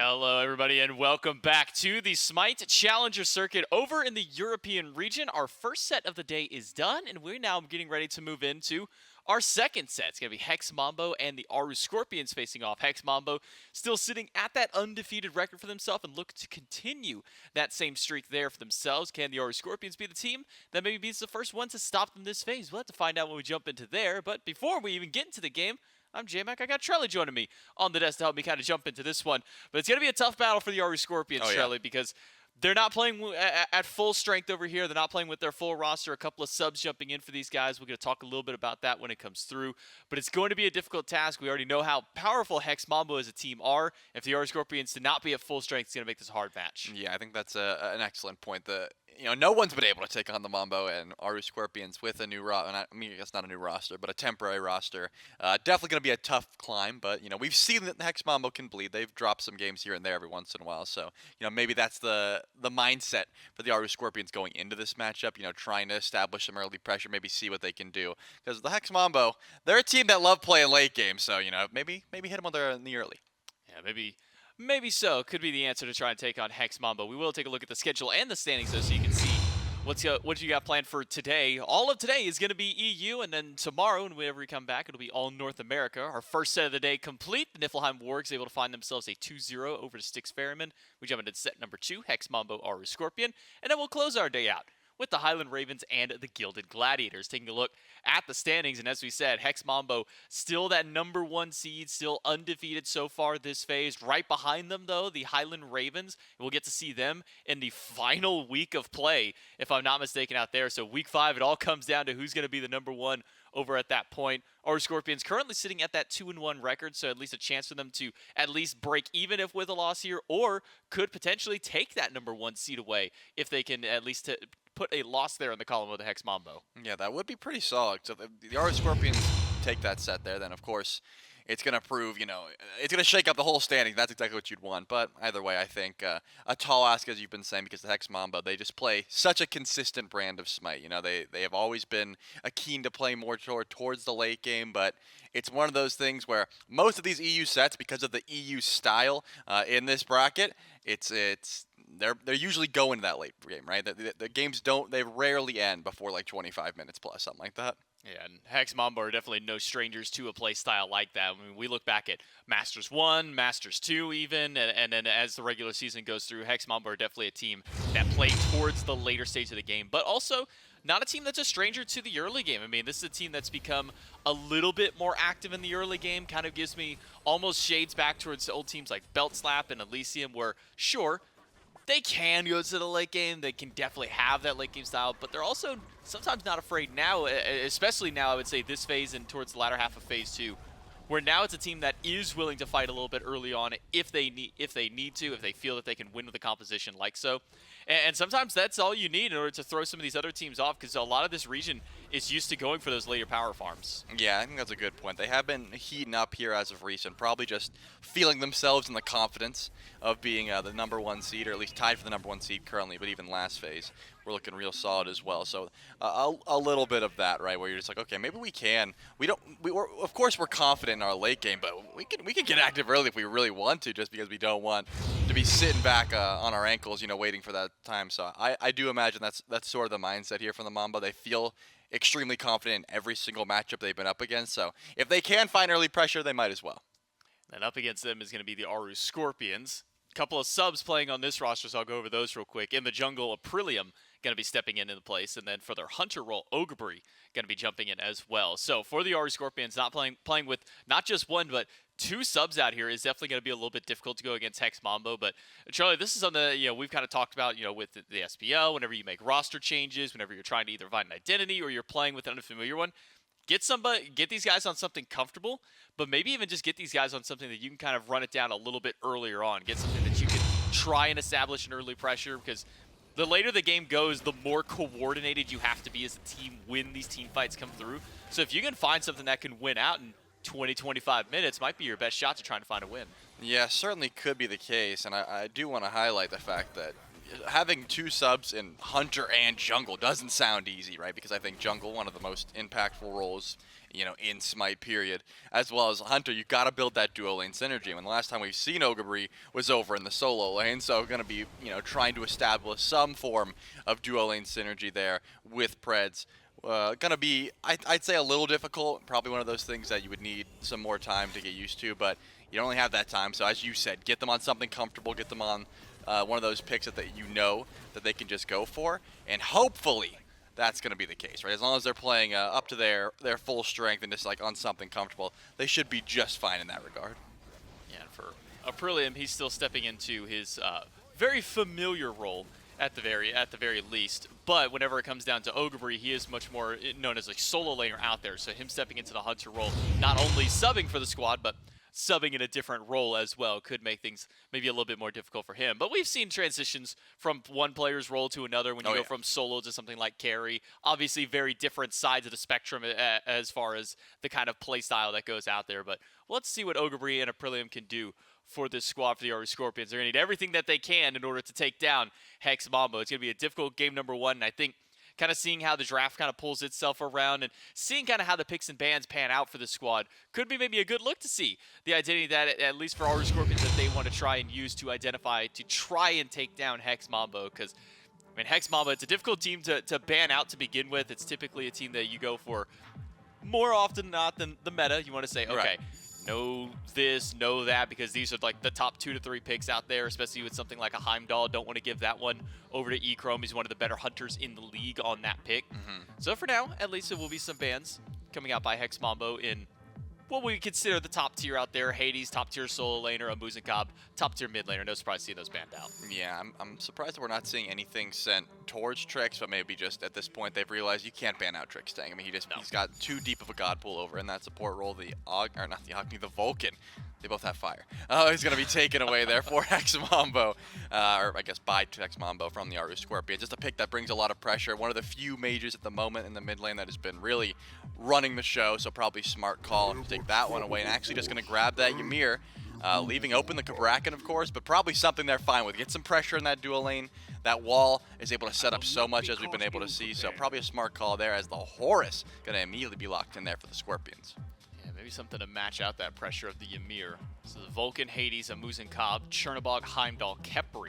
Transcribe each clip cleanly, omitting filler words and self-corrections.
Hello, everybody, and welcome back to the SMITE Challenger Circuit over in the European region. Our first set of the day is done, and we're now getting ready to move into our second set. It's going to be Hex Mambo and the Aaru Scorpions facing off. Hex Mambo still sitting at that undefeated record for themselves and look to continue that same streak there for themselves. Can the Aaru Scorpions be the team that maybe beats the first one to stop them this phase? We'll have to find out when we jump into there, but before we even get into the game, I'm J-Mac. I got Trelly joining me on the desk to help me kind of jump into this one. But it's going to be a tough battle for the Aaru Scorpions, Trelly, because they're not playing at full strength over here. They're not playing with their full roster. A couple of subs jumping in for these guys. We're going to talk a little bit about that when it comes through. But it's going to be a difficult task. We already know how powerful Hex Mambo as a team are. If the Aaru Scorpions to not be at full strength, it's going to make this a hard match. Yeah, I think that's an excellent point. No one's been able to take on the Mambo and Aaru Scorpions with a new roster. I mean, I guess not a new roster, but a temporary roster. Definitely going to be a tough climb, but we've seen that Hex Mambo can bleed. They've dropped some games here and there every once in a while, so maybe that's the mindset for the Aaru Scorpions going into this matchup. Trying to establish some early pressure, maybe see what they can do. Because the Hex Mambo, they're a team that love playing late game, so maybe hit them when they're in the early. Yeah, Maybe so. Could be the answer to try and take on Hex Mambo. We will take a look at the schedule and the standings, though, so you can see what you got planned for today. All of today is going to be EU, and then tomorrow, whenever we come back, it'll be all North America. Our first set of the day complete. The Niflheim Wargs able to find themselves a 2-0 over to Styx Ferryman. We jump into set number 2, Hex Mambo, Aaru Scorpion, and then we'll close our day out with the Highland Ravens and the Gilded Gladiators. Taking a look at the standings, and as we said, Hex Mambo still that number 1 seed, still undefeated so far this phase. Right behind them, though, the Highland Ravens. We'll get to see them in the final week of play, if I'm not mistaken, out there. So week 5, it all comes down to who's going to be the number 1 over at that point. Aaru Scorpions currently sitting at that 2-1 record, so at least a chance for them to at least break even if with a loss here, or could potentially take that number 1 seed away if they can at least put a loss there in the column of the Hex Mambo. Yeah, that would be pretty solid. So if the Aaru Scorpions take that set there, then of course it's going to prove, it's going to shake up the whole standing. That's exactly what you'd want. But either way, I think a tall ask, as you've been saying, because the Hex Mambo, they just play such a consistent brand of Smite. They have always been keen to play more towards the late game, but it's one of those things where most of these EU sets, because of the EU style in this bracket, they're usually going to that late game, right? The games they rarely end before like 25 minutes plus, something like that. Yeah, and Hex Mambo are definitely no strangers to a play style like that. I mean, we look back at Masters 1, Masters 2 even, and then as the regular season goes through, Hex Mambo are definitely a team that play towards the later stage of the game, but also not a team that's a stranger to the early game. I mean, this is a team that's become a little bit more active in the early game, kind of gives me almost shades back towards old teams like Belt Slap and Elysium, where, sure, they can go to the late game. They can definitely have that late game style, but they're also sometimes not afraid now, especially now, I would say, this phase and towards the latter half of phase 2, where now it's a team that is willing to fight a little bit early on if they need to, if they feel that they can win with the composition like so. And sometimes that's all you need in order to throw some of these other teams off, because a lot of this region is used to going for those later power farms. Yeah, I think that's a good point. They have been heating up here as of recent, probably just feeling themselves in the confidence of being the number 1 seed, or at least tied for the number 1 seed currently, but even last phase, we're looking real solid as well. So a little bit of that, right, where you're just like, okay, maybe we can. Of course we're confident in our late game, but we can get active early if we really want to, just because we don't want to be sitting back on our ankles, waiting for that time. So I do imagine that's sort of the mindset here from the Mambo. They feel extremely confident in every single matchup they've been up against. So if they can find early pressure, they might as well. And up against them is going to be the Aaru Scorpions. Couple of subs playing on this roster, so I'll go over those real quick. In the jungle, Aprillium going to be stepping in the place, and then for their hunter role, Ogrebury going to be jumping in as well. So for the Aaru Scorpions, not playing with not just 1, but 2 subs out here is definitely going to be a little bit difficult to go against Hex Mambo. But Charlie, this is something that we've kind of talked about, with the SPL. Whenever you make roster changes, whenever you're trying to either find an identity or you're playing with an unfamiliar one, get these guys on something comfortable, but maybe even just get these guys on something that you can kind of run it down a little bit earlier on. Get something that you can try and establish an early pressure, because the later the game goes, the more coordinated you have to be as a team when these team fights come through. So if you can find something that can win out in 20-25 minutes, might be your best shot to trying to find a win. Yeah, certainly could be the case, and I do want to highlight the fact that having 2 subs in Hunter and Jungle doesn't sound easy, right? Because I think Jungle, one of the most impactful roles, in Smite period, as well as Hunter, you got to build that duo lane synergy. And the last time we've seen Ogre was over in the solo lane, so going to be, trying to establish some form of duo lane synergy there with Preds. Gonna be, I'd say, a little difficult. Probably one of those things that you would need some more time to get used to, but you don't only have that time. So as you said, get them on something comfortable, get them on one of those picks that that they can just go for, and hopefully that's going to be the case, right? As long as they're playing up to their full strength and just like on something comfortable, they should be just fine in that regard. Yeah, and for Aprillium, he's still stepping into his very familiar role at the very least. But whenever it comes down to Ogre, he is much more known as a solo laner out there. So him stepping into the Hunter role, not only subbing for the squad, but subbing in a different role as well could make things maybe a little bit more difficult for him. But we've seen transitions from one player's role to another when you go from solo to something like carry. Obviously, very different sides of the spectrum as far as the kind of play style that goes out there. But let's see what Ogre and Aprillium can do for this squad for the Aaru Scorpions. They're going to need everything that they can in order to take down Hex Mambo. It's going to be a difficult game number 1, and I think kind of seeing how the draft kind of pulls itself around and seeing kind of how the picks and bans pan out for the squad could be maybe a good look to see the identity that, at least for Aaru Scorpions, that they want to try and use to identify, to try and take down Hex Mambo. Because, I mean, Hex Mambo, it's a difficult team to ban out to begin with. It's typically a team that you go for more often than not than the meta. You want to say, okay, right, know this, know that, because these are like the top 2 to 3 picks out there, especially with something like a Heimdall. Don't want to give that one over to E-Chrome. He's one of the better hunters in the league on that pick. So for now, at least it will be some bans coming out by Hex Mambo in what we consider the top tier out there. Hades, top tier solo laner, a Muzenkab, top tier mid laner. No surprise seeing those banned out. Yeah, I'm surprised that we're not seeing anything sent towards Trix, but maybe just at this point they've realized you can't ban out Trix Tang. I mean, he's got too deep of a god pool over in that support role. The Vulcan. They both have fire. He's going to be taken away there for Hex Mambo, or I guess by Hex Mambo from the Aaru Scorpion. Just a pick that brings a lot of pressure. One of the few mages at the moment in the mid lane that has been really running the show, so probably smart call to take that one away. And actually just going to grab that Ymir, leaving open the Kabrakan, of course, but probably something they're fine with. Get some pressure in that dual lane. That wall is able to set up so much, as we've been able to see, so probably a smart call there, as the Horus going to immediately be locked in there for the Scorpions. Maybe something to match out that pressure of the Ymir. So the Vulcan, Hades, Muzenkab, Chernobog, Heimdall, Khepri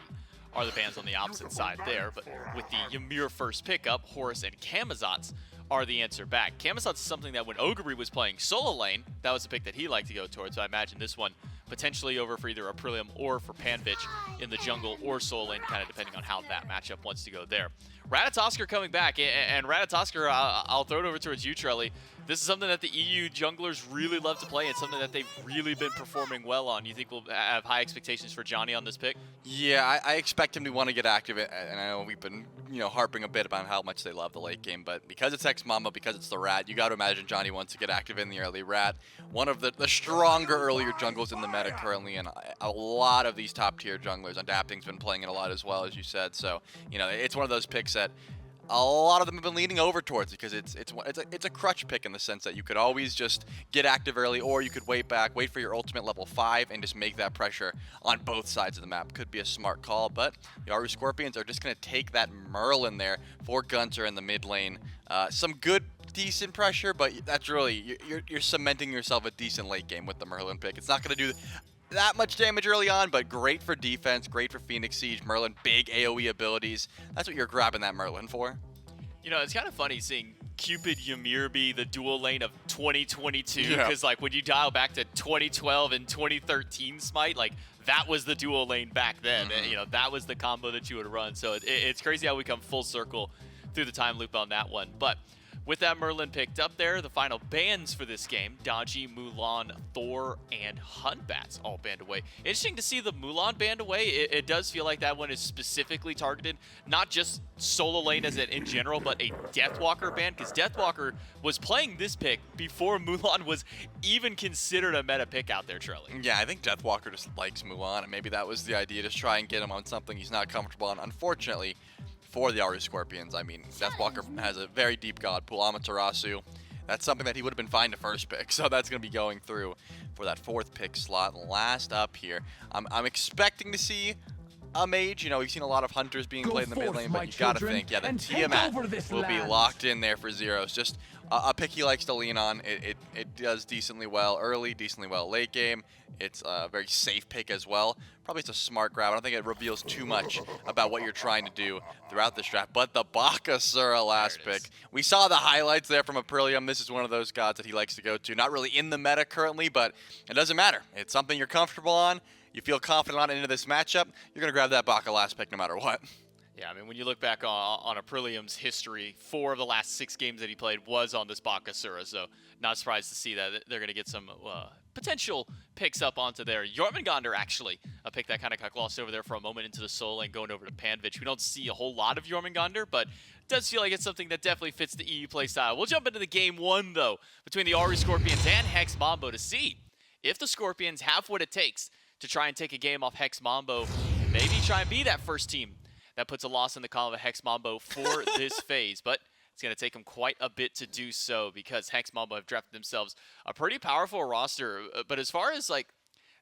are the bans on the opposite side there. But with the Ymir first pickup, Horus and Camazotz are the answer back. Camazotz is something that when Ogre was playing solo lane, that was the pick that he liked to go towards. So I imagine this one potentially over for either Aprillium or for Panvich in the jungle or solo lane, kind of depending on how that matchup wants to go there. Ratatoskr coming back, and Ratatoskr, I'll throw it over towards you, Trelly. This is something that the EU junglers really love to play, and something that they've really been performing well on. You think we'll have high expectations for Johnny on this pick? Yeah, I expect him to want to get active, and I know we've been harping a bit about how much they love the late game, but because it's Hex Mambo, because it's the Rat, you got to imagine Johnny wants to get active in the early. Rat, one of the stronger earlier jungles in the meta currently, and a lot of these top tier junglers, Adapting's been playing it a lot as well, as you said, so it's one of those picks that a lot of them have been leaning over towards, because it's a crutch pick in the sense that you could always just get active early, or you could wait for your ultimate level 5 and just make that pressure on both sides of the map. Could be a smart call, but the Aaru Scorpions are just going to take that Merlin there for Gunter in the mid lane. Some good, decent pressure, but that's really, you're cementing yourself a decent late game with the Merlin pick. It's not going to do that much damage early on, but great for defense, great for Phoenix Siege. Merlin, big AoE abilities. That's what you're grabbing that Merlin for. It's kind of funny seeing Cupid Ymir be the dual lane of 2022, because like when you dial back to 2012 and 2013 Smite, like that was the dual lane back then. That was the combo that you would run. So it's crazy how we come full circle through the time loop on that one. But with that Merlin picked up there, the final bans for this game, Dodgy, Mulan, Thor, and Hunbats all banned away. Interesting to see the Mulan banned away. It does feel like that one is specifically targeted, not just solo lane as in general, but a Deathwalker ban, because Deathwalker was playing this pick before Mulan was even considered a meta pick out there, Trelly. Yeah, I think Deathwalker just likes Mulan, and maybe that was the idea, just try and get him on something he's not comfortable on. Unfortunately, for the Aaru Scorpions, I mean, Deathwalker has a very deep god pool. Amaterasu, that's something that he would have been fine to first pick, so that's going to be going through for that 4th pick slot. Last up here, I'm expecting to see a mage. You know, we've seen a lot of hunters being played in the mid lane, but you gotta think, yeah, the Tiamat will be locked in there for Zeros. Just a pick he likes to lean on. It does decently well early, decently well late game. It's a very safe pick as well. Probably it's a smart grab. I don't think it reveals too much about what you're trying to do throughout this draft. But the Bakasura last pick. We saw the highlights there from Aprillium. This is one of those gods that he likes to go to. Not really in the meta currently, but it doesn't matter. It's something you're comfortable on. You feel confident on into this matchup. You're going to grab that Baka last pick no matter what. Yeah, I mean, when you look back on Aprillium's history, 4 of the last 6 games that he played was on this Bakasura, so not surprised to see that they're going to get some potential picks up onto there. Jormungandr, actually, a pick that kind of got glossed over there for a moment into the solo lane, going over to Panvich. We don't see a whole lot of Jormungandr, but it does feel like it's something that definitely fits the EU playstyle. We'll jump into the game 1, though, between the Aaru Scorpions and Hex Mambo to see if the Scorpions have what it takes to try and take a game off Hex Mambo and maybe try and be that first team that puts a loss in the column of Hex Mambo for this phase. But it's going to take them quite a bit to do so because Hex Mambo have drafted themselves a pretty powerful roster. But as far as like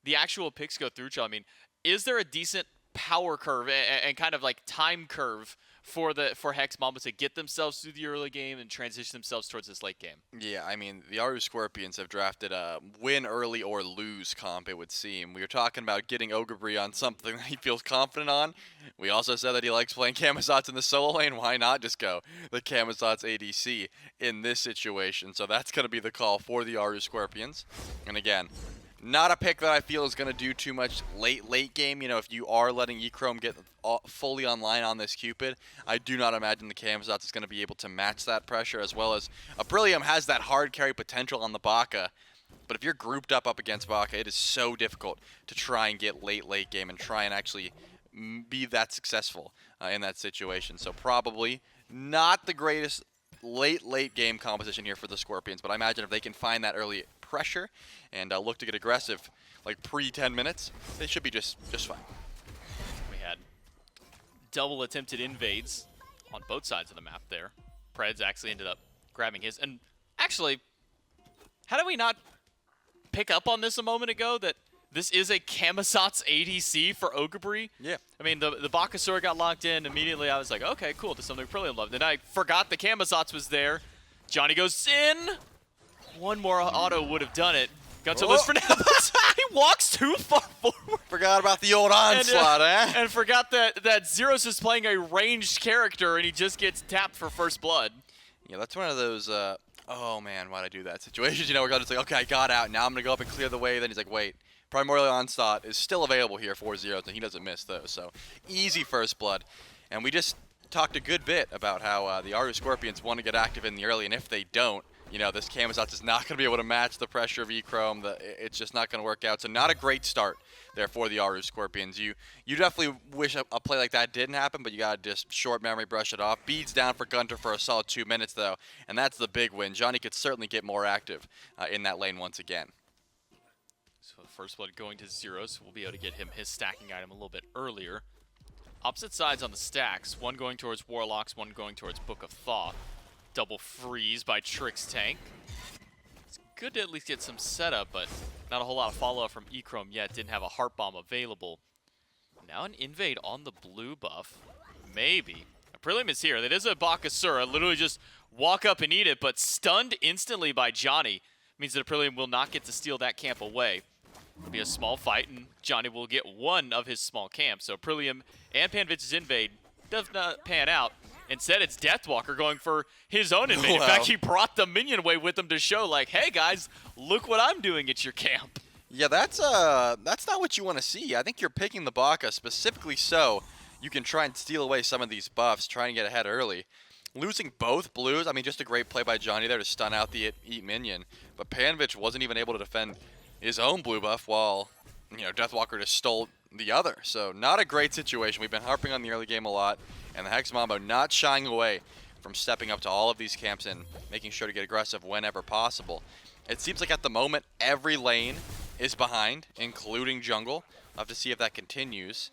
the actual picks go through, Joe, I mean, is there a decent power curve and kind of like time curve for Hex Mambo to get themselves through the early game and transition themselves towards this late game? Yeah, I mean, the Aaru Scorpions have drafted a win early or lose comp, it would seem. We were talking about getting Ogrebree on something that he feels confident on. We also said that he likes playing Camazotz in the solo lane. Why not just go the Camazotz ADC in this situation? So that's going to be the call for the Aaru Scorpions. And again, not a pick that I feel is going to do too much late game. You know, if you are letting Echrome get fully online on this Cupid, I do not imagine the Camazotz is going to be able to match that pressure, as well as Aprillium has that hard carry potential on the Baka. But if you're grouped up against Baka, it is so difficult to try and get late game and try and actually be that successful in that situation. So probably not the greatest late game composition here for the Scorpions, but I imagine if they can find that early pressure and look to get aggressive like pre-10 minutes, they should be just fine. We had double attempted invades on both sides of the map there. Preds actually ended up grabbing his. And actually, how did we not pick up on this a moment ago, that this is a Camazotz ADC for Ogrebree? Yeah. I mean, the Bakasura got locked in. Immediately I was like, okay, cool, this is something Aprillium loved. Then I forgot the Camazotz was there. Johnny goes in. One more auto would have done it. Got to this for now. He walks too far forward. Forgot about the old onslaught, And forgot that Zeros is playing a ranged character and he just gets tapped for first blood. Yeah, that's one of those, oh man, why'd I do that situations, you know, where God is like, okay, I got out, now I'm going to go up and clear the way. Then he's like, wait, Primordial Onslaught is still available here for Zeros, and he doesn't miss those. So, easy first blood. And we just talked a good bit about how the Aaru Scorpions want to get active in the early, and if they don't, you know, this Camazotz is not going to be able to match the pressure of Echrome. It's just not going to work out. So not a great start there for the Aaru Scorpions. You definitely wish a play like that didn't happen, but you got to just short memory brush it off. Beads down for Gunter for a solid 2 minutes, though, and that's the big win. Johnny could certainly get more active in that lane once again. So the first blood going to Zeros. We'll be able to get him his stacking item a little bit earlier. Opposite sides on the stacks. One going towards Warlocks, one going towards Book of Thaw. Double freeze by Trix Tank. It's good to at least get some setup, but not a whole lot of follow-up from Echrome yet. Didn't have a Heart Bomb available. Now an invade on the blue buff. Maybe. Aprillium is here. That is a Bakasura. Literally just walk up and eat it, but stunned instantly by Johnny. Means that Aprillium will not get to steal that camp away. It'll be a small fight, and Johnny will get one of his small camps. So Aprillium and Panvich's invade does not pan out. Instead, it's Deathwalker going for his own invade. In fact, he brought the minion wave with him to show, like, hey, guys, look what I'm doing at your camp. Yeah, that's not what you want to see. I think you're picking the Baka specifically so you can try and steal away some of these buffs, try and get ahead early. Losing both blues, I mean, just a great play by Johnny there to stun out the Eat minion. But Panvich wasn't even able to defend his own blue buff while, you know, Deathwalker just stole the other. So not a great situation. We've been harping on the early game a lot. And the Hex Mambo not shying away from stepping up to all of these camps and making sure to get aggressive whenever possible. It seems like at the moment, every lane is behind, including jungle. We'll have to see if that continues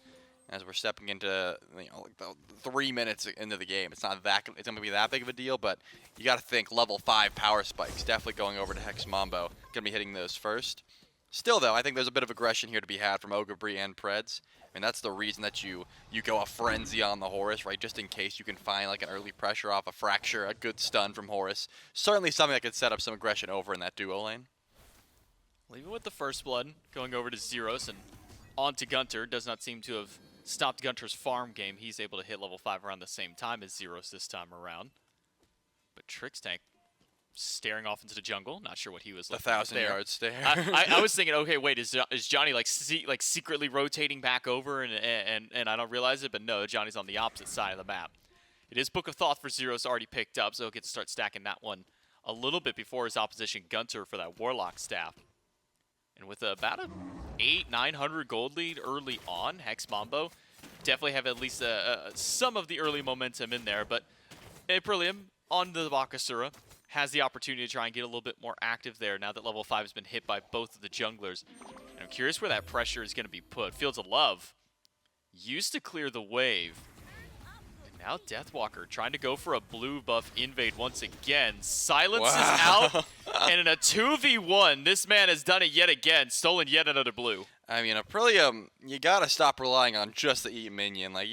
as we're stepping into, you know, like 3 minutes into the game. It's not that, it's going to be that big of a deal, but you got to think level 5 power spikes. Definitely going over to Hex Mambo. Going to be hitting those first. Still, though, I think there's a bit of aggression here to be had from Ogabri and Preds. I mean, that's the reason that you go a frenzy on the Horus, right? Just in case you can find like an early pressure off a fracture, a good stun from Horus. Certainly something that could set up some aggression over in that duo lane. Leaving with the first blood, going over to Zeros and on to Gunter. Does not seem to have stopped Gunter's farm game. He's able to hit level 5 around the same time as Zeros this time around. But Trix Tank staring off into the jungle. Not sure what he was looking at there. 1,000-yard stare. I was thinking, okay, wait, is Johnny like secretly rotating back over and I don't realize it, but no, Johnny's on the opposite side of the map. It is Book of Thoth for Zeros already picked up, so he'll get to start stacking that one a little bit before his opposition Gunter for that Warlock staff. And with about a 800-900 gold lead early on, Hex Mambo definitely have at least some of the early momentum in there, but Aprillium on the Bakasura has the opportunity to try and get a little bit more active there now that level 5 has been hit by both of the junglers. And I'm curious where that pressure is going to be put. Fields of Love used to clear the wave. And now Deathwalker trying to go for a blue buff invade once again. Silence is out. And in a 2v1, this man has done it yet again. Stolen yet another blue. I mean, Aprillium, you gotta stop relying on just the E minion. Like,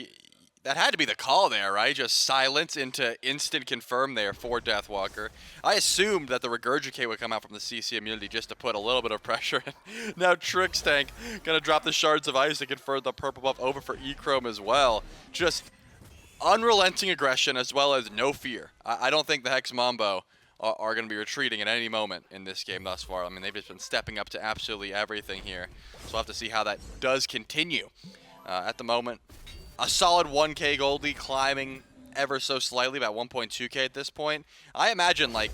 that had to be the call there, right? Just silence into instant confirm there for Deathwalker. I assumed that the Regurgicate would come out from the CC immunity just to put a little bit of pressure in. Now Trix Tank gonna drop the Shards of Ice to convert the purple buff over for E-Chrome as well. Just unrelenting aggression as well as no fear. I don't think the Hex Mambo are going to be retreating at any moment in this game thus far. I mean, they've just been stepping up to absolutely everything here. So we'll have to see how that does continue. At the moment, a solid 1k gold lead, climbing ever so slightly, about 1.2k at this point. I imagine, like,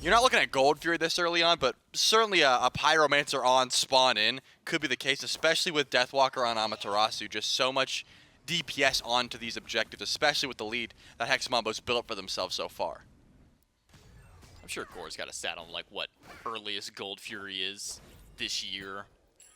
you're not looking at Gold Fury this early on, but certainly a Pyromancer on spawn in could be the case, especially with Deathwalker on Amaterasu. Just so much DPS onto these objectives, especially with the lead that Hex Mambo's built up for themselves so far. I'm sure Gore's got a stat on like what earliest Gold Fury is this year.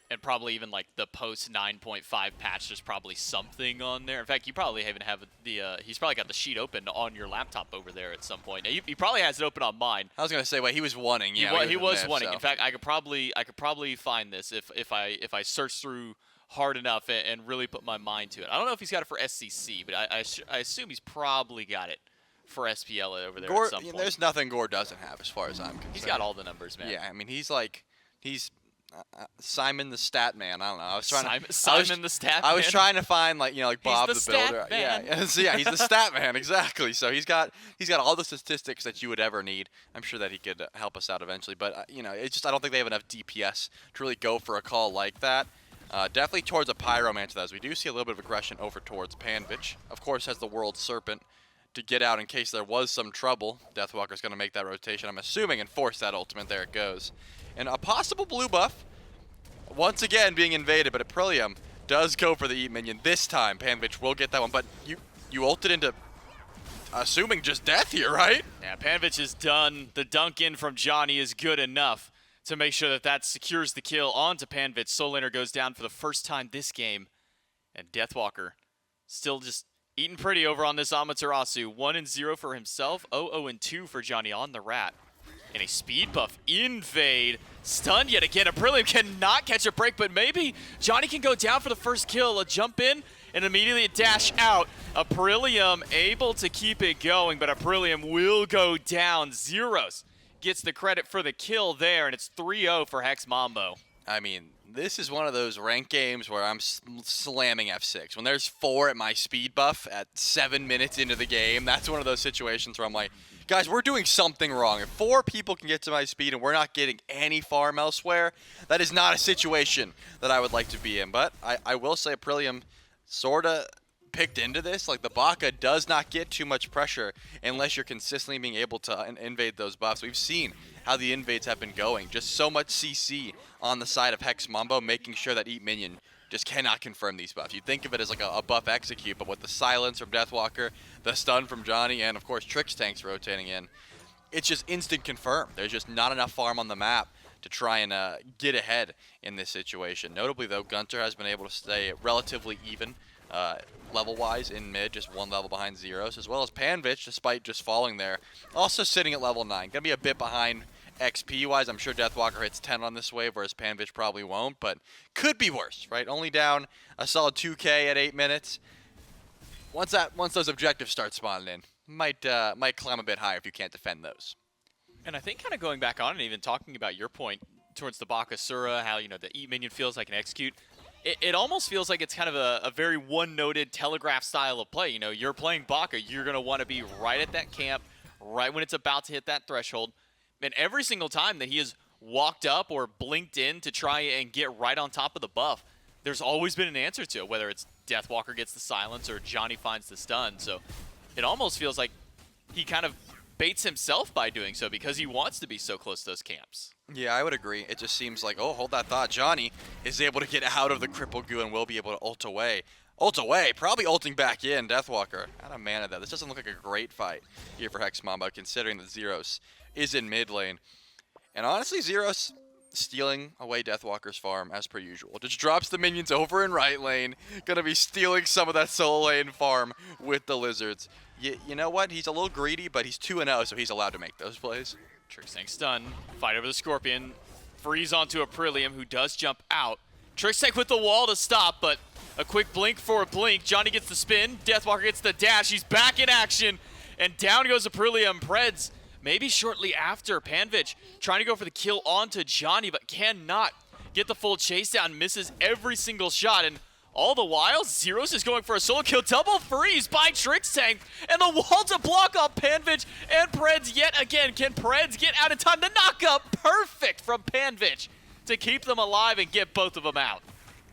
And probably even like the post 9.5 patch, there's probably something on there. In fact, you probably even have the, he's probably got the sheet open on your laptop over there at some point. He probably has it open on mine. I was gonna say, wait, he was wanting. Yeah, he was wanting. So. In fact, I could probably find this if I search through hard enough and really put my mind to it. I don't know if he's got it for SCC, but I assume he's probably got it for SPL over there Gore, at some point. There's nothing Gore doesn't have as far as I'm concerned. He's got all the numbers, man. Yeah, I mean, he's Simon the Stat Man. I don't know. I was trying Simon the Stat Man. I was trying to find like Bob the the Stat Builder. Man. Yeah, so yeah, he's the Stat Man exactly. So he's got all the statistics that you would ever need. I'm sure that he could help us out eventually, but it's just I don't think they have enough DPS to really go for a call like that. Definitely towards a Pyromancer, as we do see a little bit of aggression over towards Panvich. Of course, has the World Serpent to get out in case there was some trouble. Deathwalker's going to make that rotation, I'm assuming, and force that ultimate. There it goes. And a possible blue buff, once again being invaded, but Aprillium does go for the Eat minion. This time, Panvich will get that one, but you ulted into, assuming just death here, right? Yeah, Panvich is done. The dunk in from Johnny is good enough to make sure that secures the kill onto Panvich. Soul Laner goes down for the first time this game, and Deathwalker still just eating pretty over on this Amaterasu. 1-0 for himself, 0-2 for Johnny on the Rat. And a speed buff invade. Stunned yet again. Aprillium cannot catch a break, but maybe Johnny can go down for the first kill. A jump in and immediately a dash out. Aprillium able to keep it going, but Aprillium will go down. Zeros gets the credit for the kill there, and it's 3-0 for Hex Mambo. I mean, this is one of those ranked games where I'm slamming F6. When there's 4 at my speed buff at 7 minutes into the game, that's one of those situations where I'm like, guys, we're doing something wrong. If 4 people can get to my speed and we're not getting any farm elsewhere, that is not a situation that I would like to be in. But I will say Aprillium sort of picked into this. Like, the Baka does not get too much pressure unless you're consistently being able to invade those buffs. We've seen how the invades have been going. Just so much CC on the side of Hex Mambo, making sure that Eat Minion just cannot confirm these buffs. You'd think of it as like a buff execute, but with the silence from Deathwalker, the stun from Johnny, and of course Trix Tanks rotating in, it's just instant confirm. There's just not enough farm on the map to try and get ahead in this situation. Notably though, Gunter has been able to stay relatively even level-wise in mid, just 1 level behind Zeros, as well as Panvich, despite just falling there, also sitting at level 9. Gonna be a bit behind XP-wise, I'm sure Deathwalker hits 10 on this wave, whereas Panvich probably won't, but could be worse, right? Only down a solid 2K at 8 minutes. Once those objectives start spawning in, might climb a bit higher if you can't defend those. And I think kind of going back on and even talking about your point towards the Bakasura, how, the Eat minion feels like an execute, it almost feels like it's kind of a very one-noted telegraph style of play. You're playing Baka, you're going to want to be right at that camp, right when it's about to hit that threshold. And every single time that he has walked up or blinked in to try and get right on top of the buff, there's always been an answer to it, whether it's Deathwalker gets the silence or Johnny finds the stun. So it almost feels like he kind of baits himself by doing so because he wants to be so close to those camps. Yeah, I would agree. It just seems like, oh, hold that thought. Johnny is able to get out of the cripple goo and will be able to ult away. Ult away, probably ulting back in. Deathwalker out of mana though. This doesn't look like a great fight here for Hex Mambo, considering that Zeros is in mid lane. And honestly, Zeros stealing away Deathwalker's farm as per usual. Just drops the minions over in right lane. Gonna be stealing some of that solo lane farm with the Lizards. You know what? He's a little greedy, but he's 2-0, so he's allowed to make those plays. Trixtank stun, fight over the Scorpion, freeze onto Aprillium, who does jump out. Trixtank with the wall to stop, but a quick blink for a blink. Johnny gets the spin, Deathwalker gets the dash, he's back in action, and down goes Aprillium. Preds, maybe shortly after, Panvich trying to go for the kill onto Johnny, but cannot get the full chase down, misses every single shot, and all the while, Zeros is going for a solo kill, double freeze by Trixtank, and the wall to block off Panvich and Preds yet again. Can Preds get out in time? The knockup, perfect from Panvich to keep them alive and get both of them out.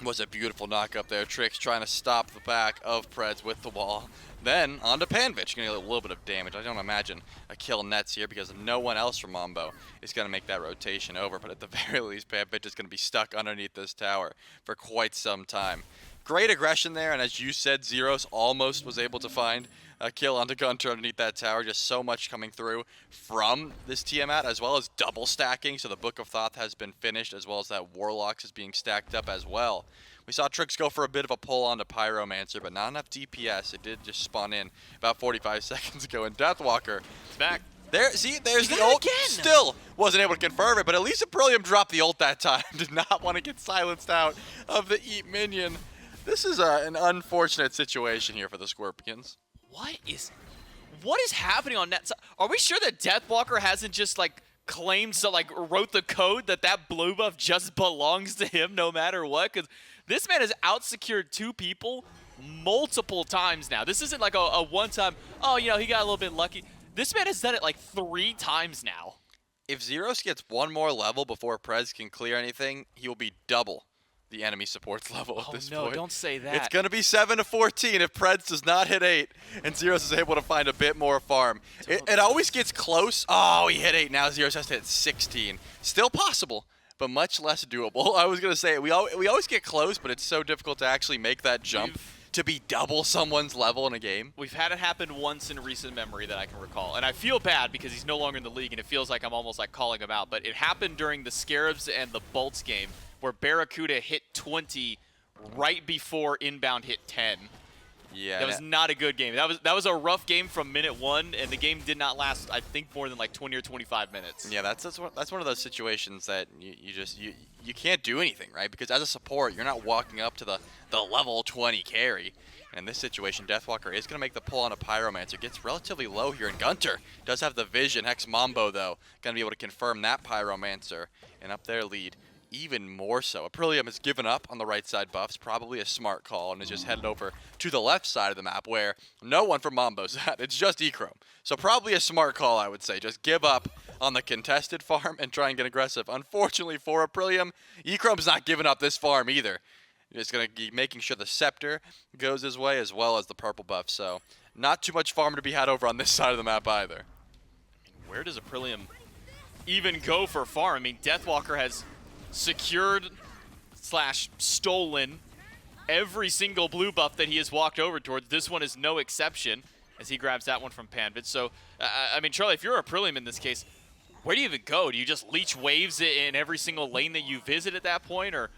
Was a beautiful knockup there. Trix trying to stop the back of Preds with the wall. Then onto Panvich, gonna get a little bit of damage. I don't imagine a kill nets here because no one else from Mambo is gonna make that rotation over, but at the very least, Panvich is gonna be stuck underneath this tower for quite some time. Great aggression there, and as you said, Zeros almost was able to find a kill onto Gunter underneath that tower. Just so much coming through from this Tiamat, as well as double stacking. So the Book of Thoth has been finished, as well as that Warlocks is being stacked up as well. We saw Trix go for a bit of a pull onto Pyromancer, but not enough DPS. It did just spawn in about 45 seconds ago, and Deathwalker It's back. there, see, there's the ult. Again. Still wasn't able to confirm it, but at least Aprillium dropped the ult that time. Did not want to get silenced out of the Eat minion. This is an unfortunate situation here for the Scorpions. What is happening on net? Are we sure that Deathwalker hasn't just claimed, wrote the code that blue buff just belongs to him no matter what? Because this man has out-secured two people multiple times now. This isn't like a one-time, he got a little bit lucky. This man has done it 3 times now. If Zeros gets one more level before Prez can clear anything, he will be double the enemy support's level at this point. No, don't say that. It's going to be 7-14 if Preds does not hit 8 and Zeros is able to find a bit more farm. It always gets close. Oh, he hit 8. Now Zeros has to hit 16. Still possible, but much less doable. I was going to say, we always get close, but it's so difficult to actually make that jump to be double someone's level in a game. We've had it happen once in recent memory that I can recall. And I feel bad because he's no longer in the league, and it feels like I'm almost calling him out. But it happened during the Scarabs and the Bolts game, where Barracuda hit 20 right before inbound hit 10. Yeah, that was not a good game. That was a rough game from minute 1, and the game did not last, I think, more than 20 or 25 minutes. Yeah, that's one of those situations that you can't do anything, right? Because as a support, you're not walking up to the level 20 carry. And in this situation, Deathwalker is going to make the pull on a Pyromancer. Gets relatively low here, and Gunter does have the vision. Hex Mambo, though, going to be able to confirm that Pyromancer and up their lead even more so. Aprillium has given up on the right side buffs, probably a smart call, and is just headed over to the left side of the map where no one from Mambo's at. It's just Echrome. So probably a smart call, I would say. Just give up on the contested farm and try and get aggressive. Unfortunately for Aprillium, Echrome's not giving up this farm either. He's going to be making sure the Scepter goes his way as well as the purple buff. So not too much farm to be had over on this side of the map either. Where does Aprillium even go for farm? I mean, Deathwalker has secured / stolen every single blue buff that he has walked over towards. This one is no exception as he grabs that one from Panvid. So, I mean, Charlie, if you're Aprillium in this case, where do you even go? Do you just leech waves in every single lane that you visit at that point? Or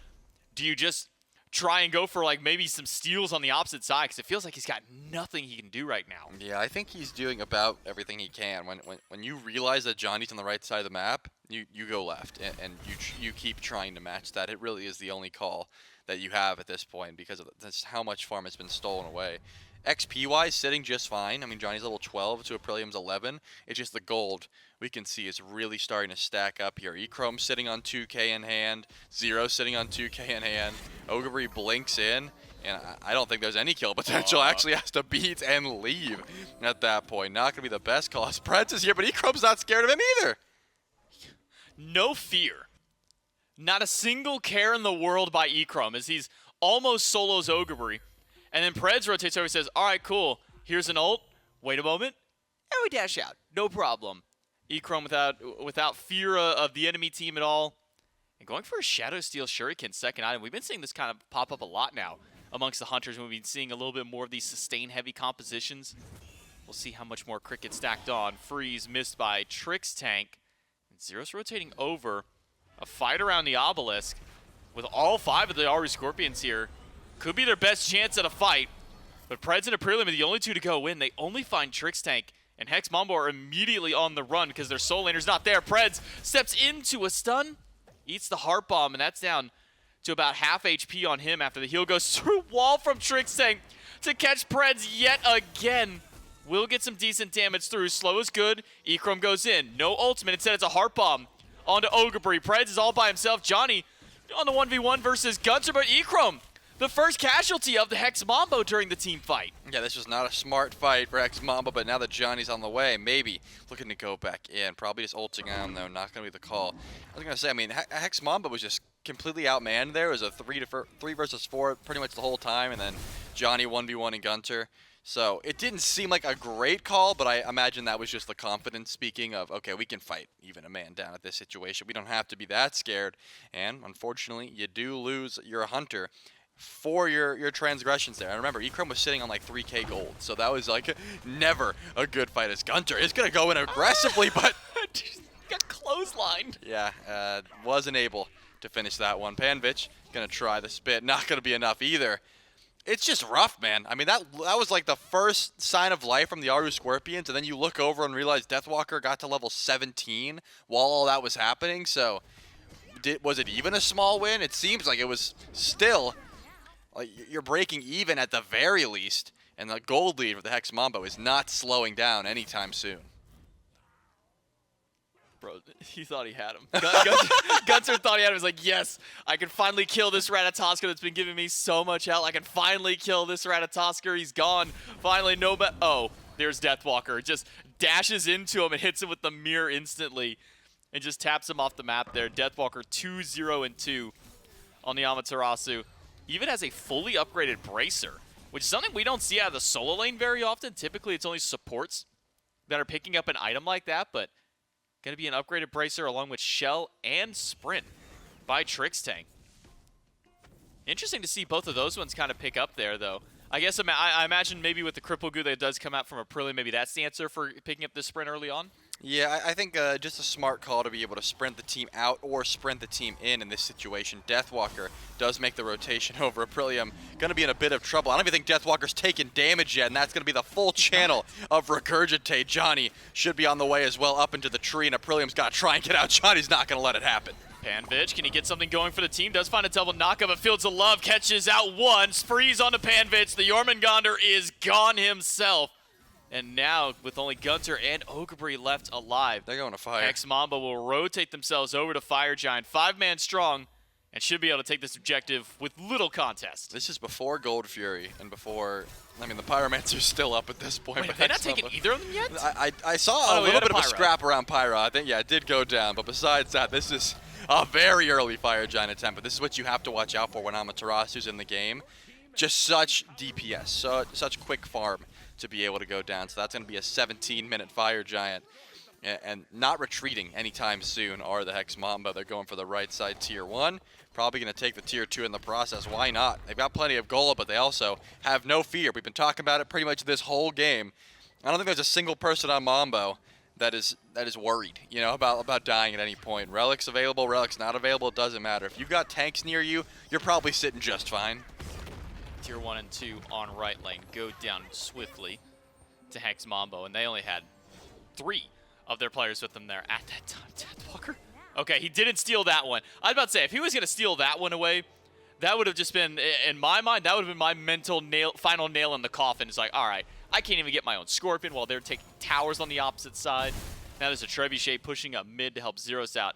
do you just try and go for like maybe some steals on the opposite side because it feels like he's got nothing he can do right now. Yeah, I think he's doing about everything he can. When you realize that Johnny's on the right side of the map, you go left, and you keep trying to match that. It really is the only call that you have at this point because of that's how much farm has been stolen away. XP-wise, sitting just fine. I mean, Johnny's level 12 to Aprillium's 11. It's just the gold we can see is really starting to stack up here. Echrome sitting on 2K in hand. Zero sitting on 2K in hand. Ogre blinks in. And I don't think there's any kill potential. Actually has to beat and leave at that point. Not going to be the best call. Spreads is here, but Echrome's not scared of him either. No fear. Not a single care in the world by Echrome as he's almost solos Ogre. And then Preds rotates over and says, all right, cool. Here's an ult. Wait a moment. And we dash out. No problem. Echrome without fear of the enemy team at all. And going for a Shadow Steel Shuriken second item. We've been seeing this kind of pop up a lot now amongst the Hunters. We've been seeing a little bit more of these sustain-heavy compositions. We'll see how much more Cricket stacked on. Freeze missed by Trix Tank. And Zero's rotating over. A fight around the Obelisk with all 5 of the Aaru Scorpions here. Could be their best chance at a fight. But Preds and Aprillium are the only 2 to go in. They only find Trix Tank. And Hex Mambo are immediately on the run because their Soul Laner's not there. Preds steps into a stun. Eats the Heart Bomb, and that's down to about half HP on him after the heal goes through wall from Trix Tank to catch Preds yet again. Will get some decent damage through. Slow is good. Echrome goes in. No ultimate. Instead, it's a Heart Bomb onto Ogre. Preds is all by himself. Johnny on the 1v1 versus Gunter, but Echrome, the first casualty of the Hex Mambo during the team fight. Yeah, this was not a smart fight for Hex Mambo, but now that Johnny's on the way, maybe looking to go back in. Probably just ulting on, though. Not going to be the call. I was going to say, I mean, Hex Mambo was just completely outmanned there. It was a 3 versus 4 pretty much the whole time, and then Johnny 1v1 and Gunter. So it didn't seem like a great call, but I imagine that was just the confidence speaking of, okay, we can fight even a man down at this situation. We don't have to be that scared. And unfortunately, you do lose your Hunter for your transgressions there. And remember, Echrome was sitting on like 3k gold, so that was like never a good fight as Gunter is going to go in aggressively, but got clotheslined. Yeah, wasn't able to finish that one. Panvich going to try the spit. Not going to be enough either. It's just rough, man. I mean, that was like the first sign of life from the Aaru Scorpions, and then you look over and realize Deathwalker got to level 17 while all that was happening, so was it even a small win? It seems like it was still, like, you're breaking even at the very least, and the gold lead for the Hex Mambo is not slowing down anytime soon. Bro, he thought he had him. Gunter thought he had him. He was like, yes, I can finally kill this Ratatosker that's been giving me so much help. I can finally kill this Ratatosker. He's gone. Finally, oh, there's Deathwalker. Just dashes into him and hits him with the mirror instantly and just taps him off the map there. Deathwalker 2-0-2 on the Amaterasu. Even has a fully upgraded Bracer, which is something we don't see out of the solo lane very often. Typically, it's only supports that are picking up an item like that, but going to be an upgraded Bracer along with Shell and Sprint by Trix Tank. Interesting to see both of those ones kind of pick up there, though. I guess I imagine maybe with the Cripple Goo that does come out from Aprilia, maybe that's the answer for picking up this Sprint early on? Yeah, I think just a smart call to be able to sprint the team out or sprint the team in this situation. Deathwalker does make the rotation over Aprillium. Going to be in a bit of trouble. I don't even think Deathwalker's taken damage yet, and that's going to be the full channel of Regurgitate. Johnny should be on the way as well up into the tree, and Aprillium's got to try and get out. Johnny's not going to let it happen. Panvich, can he get something going for the team? Does find a double knockup, but Fields of Love catches out one. Sprees onto Panvich. The Jormungandr is gone himself. And now, with only Gunter and Ogre left alive, they're going to fire. Hex Mambo will rotate themselves over to Fire Giant, 5-man strong, and should be able to take this objective with little contest. This is before Gold Fury and before, I mean, the Pyromancer's still up at this point. Wait, have they not taken either of them yet? I saw a little bit of a scrap around Pyro. I think, yeah, it did go down. But besides that, this is a very early Fire Giant attempt. But this is what you have to watch out for when Amaterasu's in the game. Just such DPS, such quick farm to be able to go down. So that's going to be a 17-minute Fire Giant. And not retreating anytime soon are the Hex Mambo. They're going for the right side tier 1. Probably going to take the tier 2 in the process. Why not? They've got plenty of Gola, but they also have no fear. We've been talking about it pretty much this whole game. I don't think there's a single person on Mambo that is worried, you know, about dying at any point. Relics available, relics not available, it doesn't matter. If you've got tanks near you, you're probably sitting just fine. Tier 1 and 2 on right lane go down swiftly to Hex Mambo, and they only had 3 of their players with them there at that time. Deathwalker? Okay, he didn't steal that one. I was about to say, if he was going to steal that one away, that would have just been, in my mind, that would have been my mental final nail in the coffin. It's like, all right, I can't even get my own Scorpion while they're taking towers on the opposite side. Now there's a Trebuchet pushing up mid to help Zeros out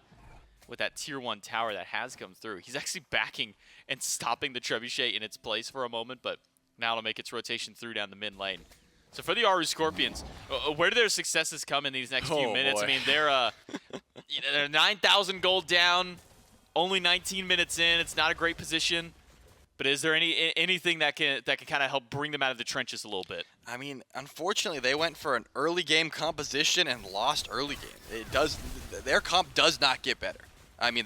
with that tier 1 tower that has come through. He's actually backing and stopping the Trebuchet in its place for a moment, but now it'll make its rotation through down the mid lane. So for the Aaru Scorpions, where do their successes come in these next few minutes? Boy. I mean, they're, they're 9,000 gold down, only 19 minutes in. It's not a great position, but is there anything that can kind of help bring them out of the trenches a little bit? I mean, unfortunately, they went for an early game composition and lost early game. Their comp does not get better. I mean,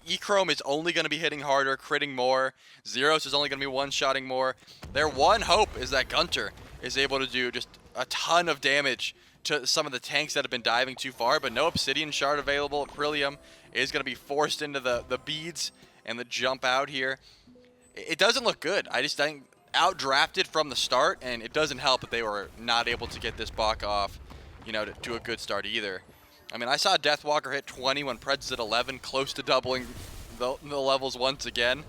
E-Chrome is only going to be hitting harder, critting more. Zeros is only going to be one-shotting more. Their one hope is that Gunter is able to do just a ton of damage to some of the tanks that have been diving too far, but no Obsidian Shard available. Brillium is going to be forced into the beads and the jump out here. It doesn't look good. I just think outdrafted from the start, and it doesn't help that they were not able to get this Bach off, you know, to a good start either. I mean, I saw Deathwalker hit 20 when Pred's at 11, close to doubling the levels once again.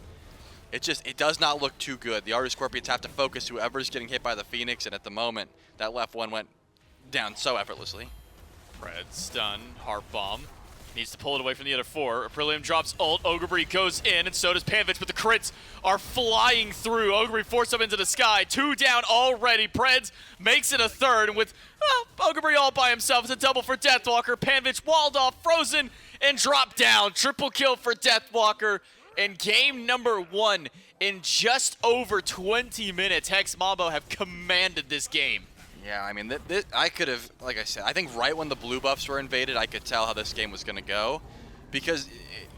It does not look too good. The Aaru Scorpions have to focus whoever's getting hit by the Phoenix, and at the moment, that left one went down so effortlessly. Pred stun, Heart Bomb. Needs to pull it away from the other 4. Aprillium drops ult, Ogrebree goes in, and so does Panvich, but the crits are flying through. Ogrebree forced up into the sky. 2 down already. Preds makes it a 3rd, and with Ogrebree all by himself, it's a double for Deathwalker. Panvich walled off, frozen, and dropped down. Triple kill for Deathwalker. And game number 1 in just over 20 minutes. Hex Mambo have commanded this game. Yeah, I mean, I could have, like I said, I think right when the blue buffs were invaded, I could tell how this game was going to go. Because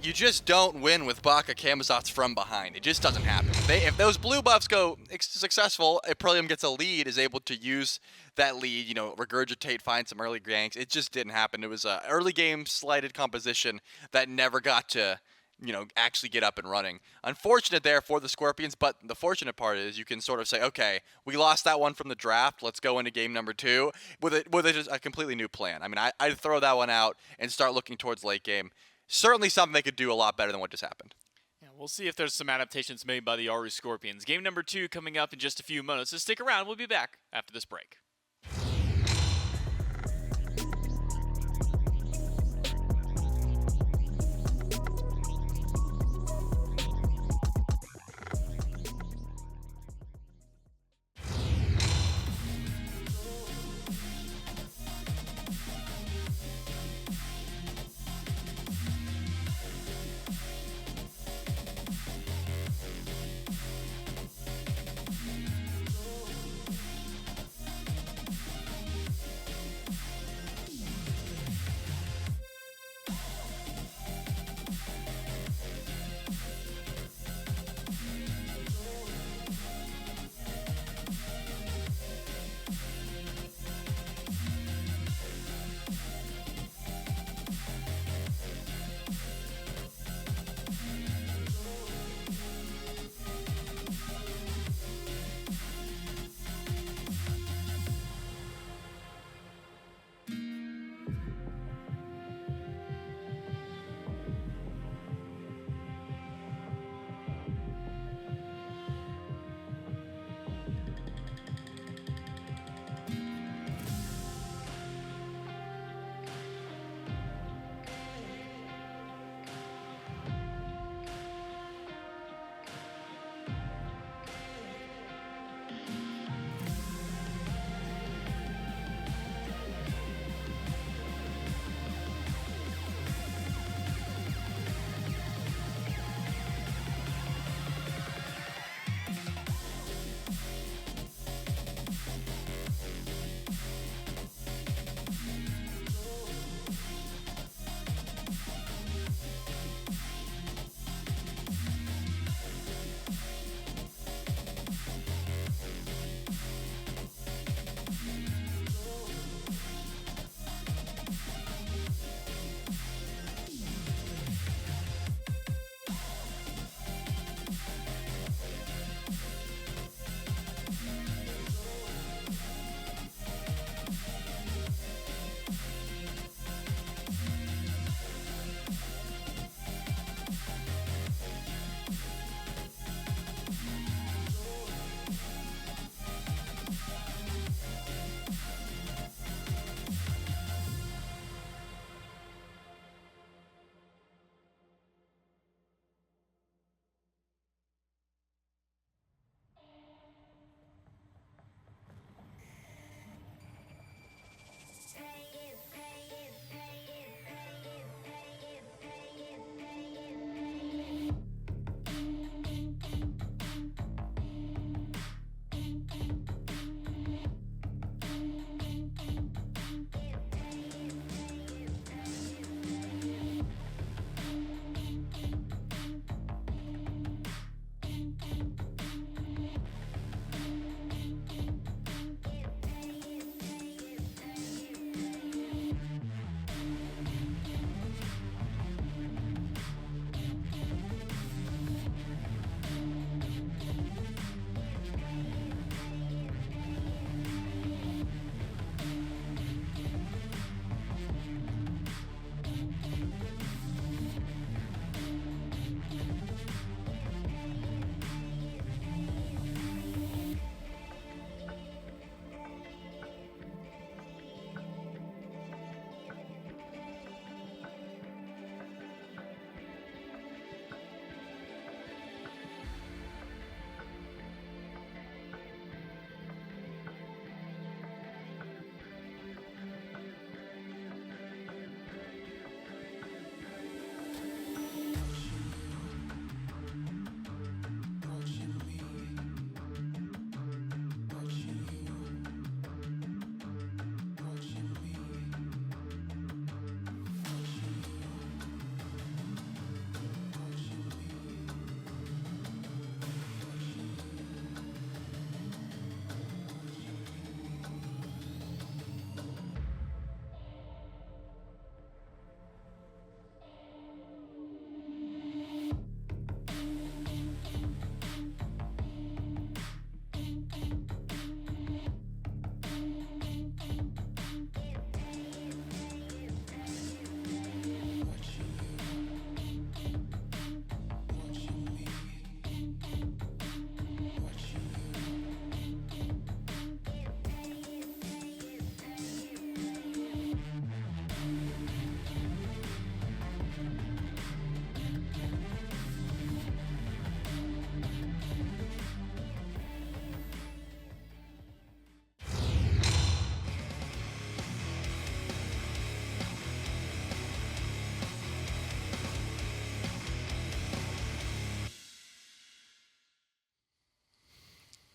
you just don't win with Baka Camazotz from behind. It just doesn't happen. If those blue buffs go successful, Aprillium gets a lead, is able to use that lead, you know, regurgitate, find some early ganks. It just didn't happen. It was an early game slighted composition that never got to, you know, actually get up and running. Unfortunate there for the Scorpions, but the fortunate part is you can sort of say, okay, we lost that one from the draft. Let's go into game number 2 with a completely new plan. I mean, I'd throw that one out and start looking towards late game. Certainly something they could do a lot better than what just happened. Yeah, we'll see if there's some adaptations made by the Aaru Scorpions. Game number 2 coming up in just a few moments, so stick around. We'll be back after this break.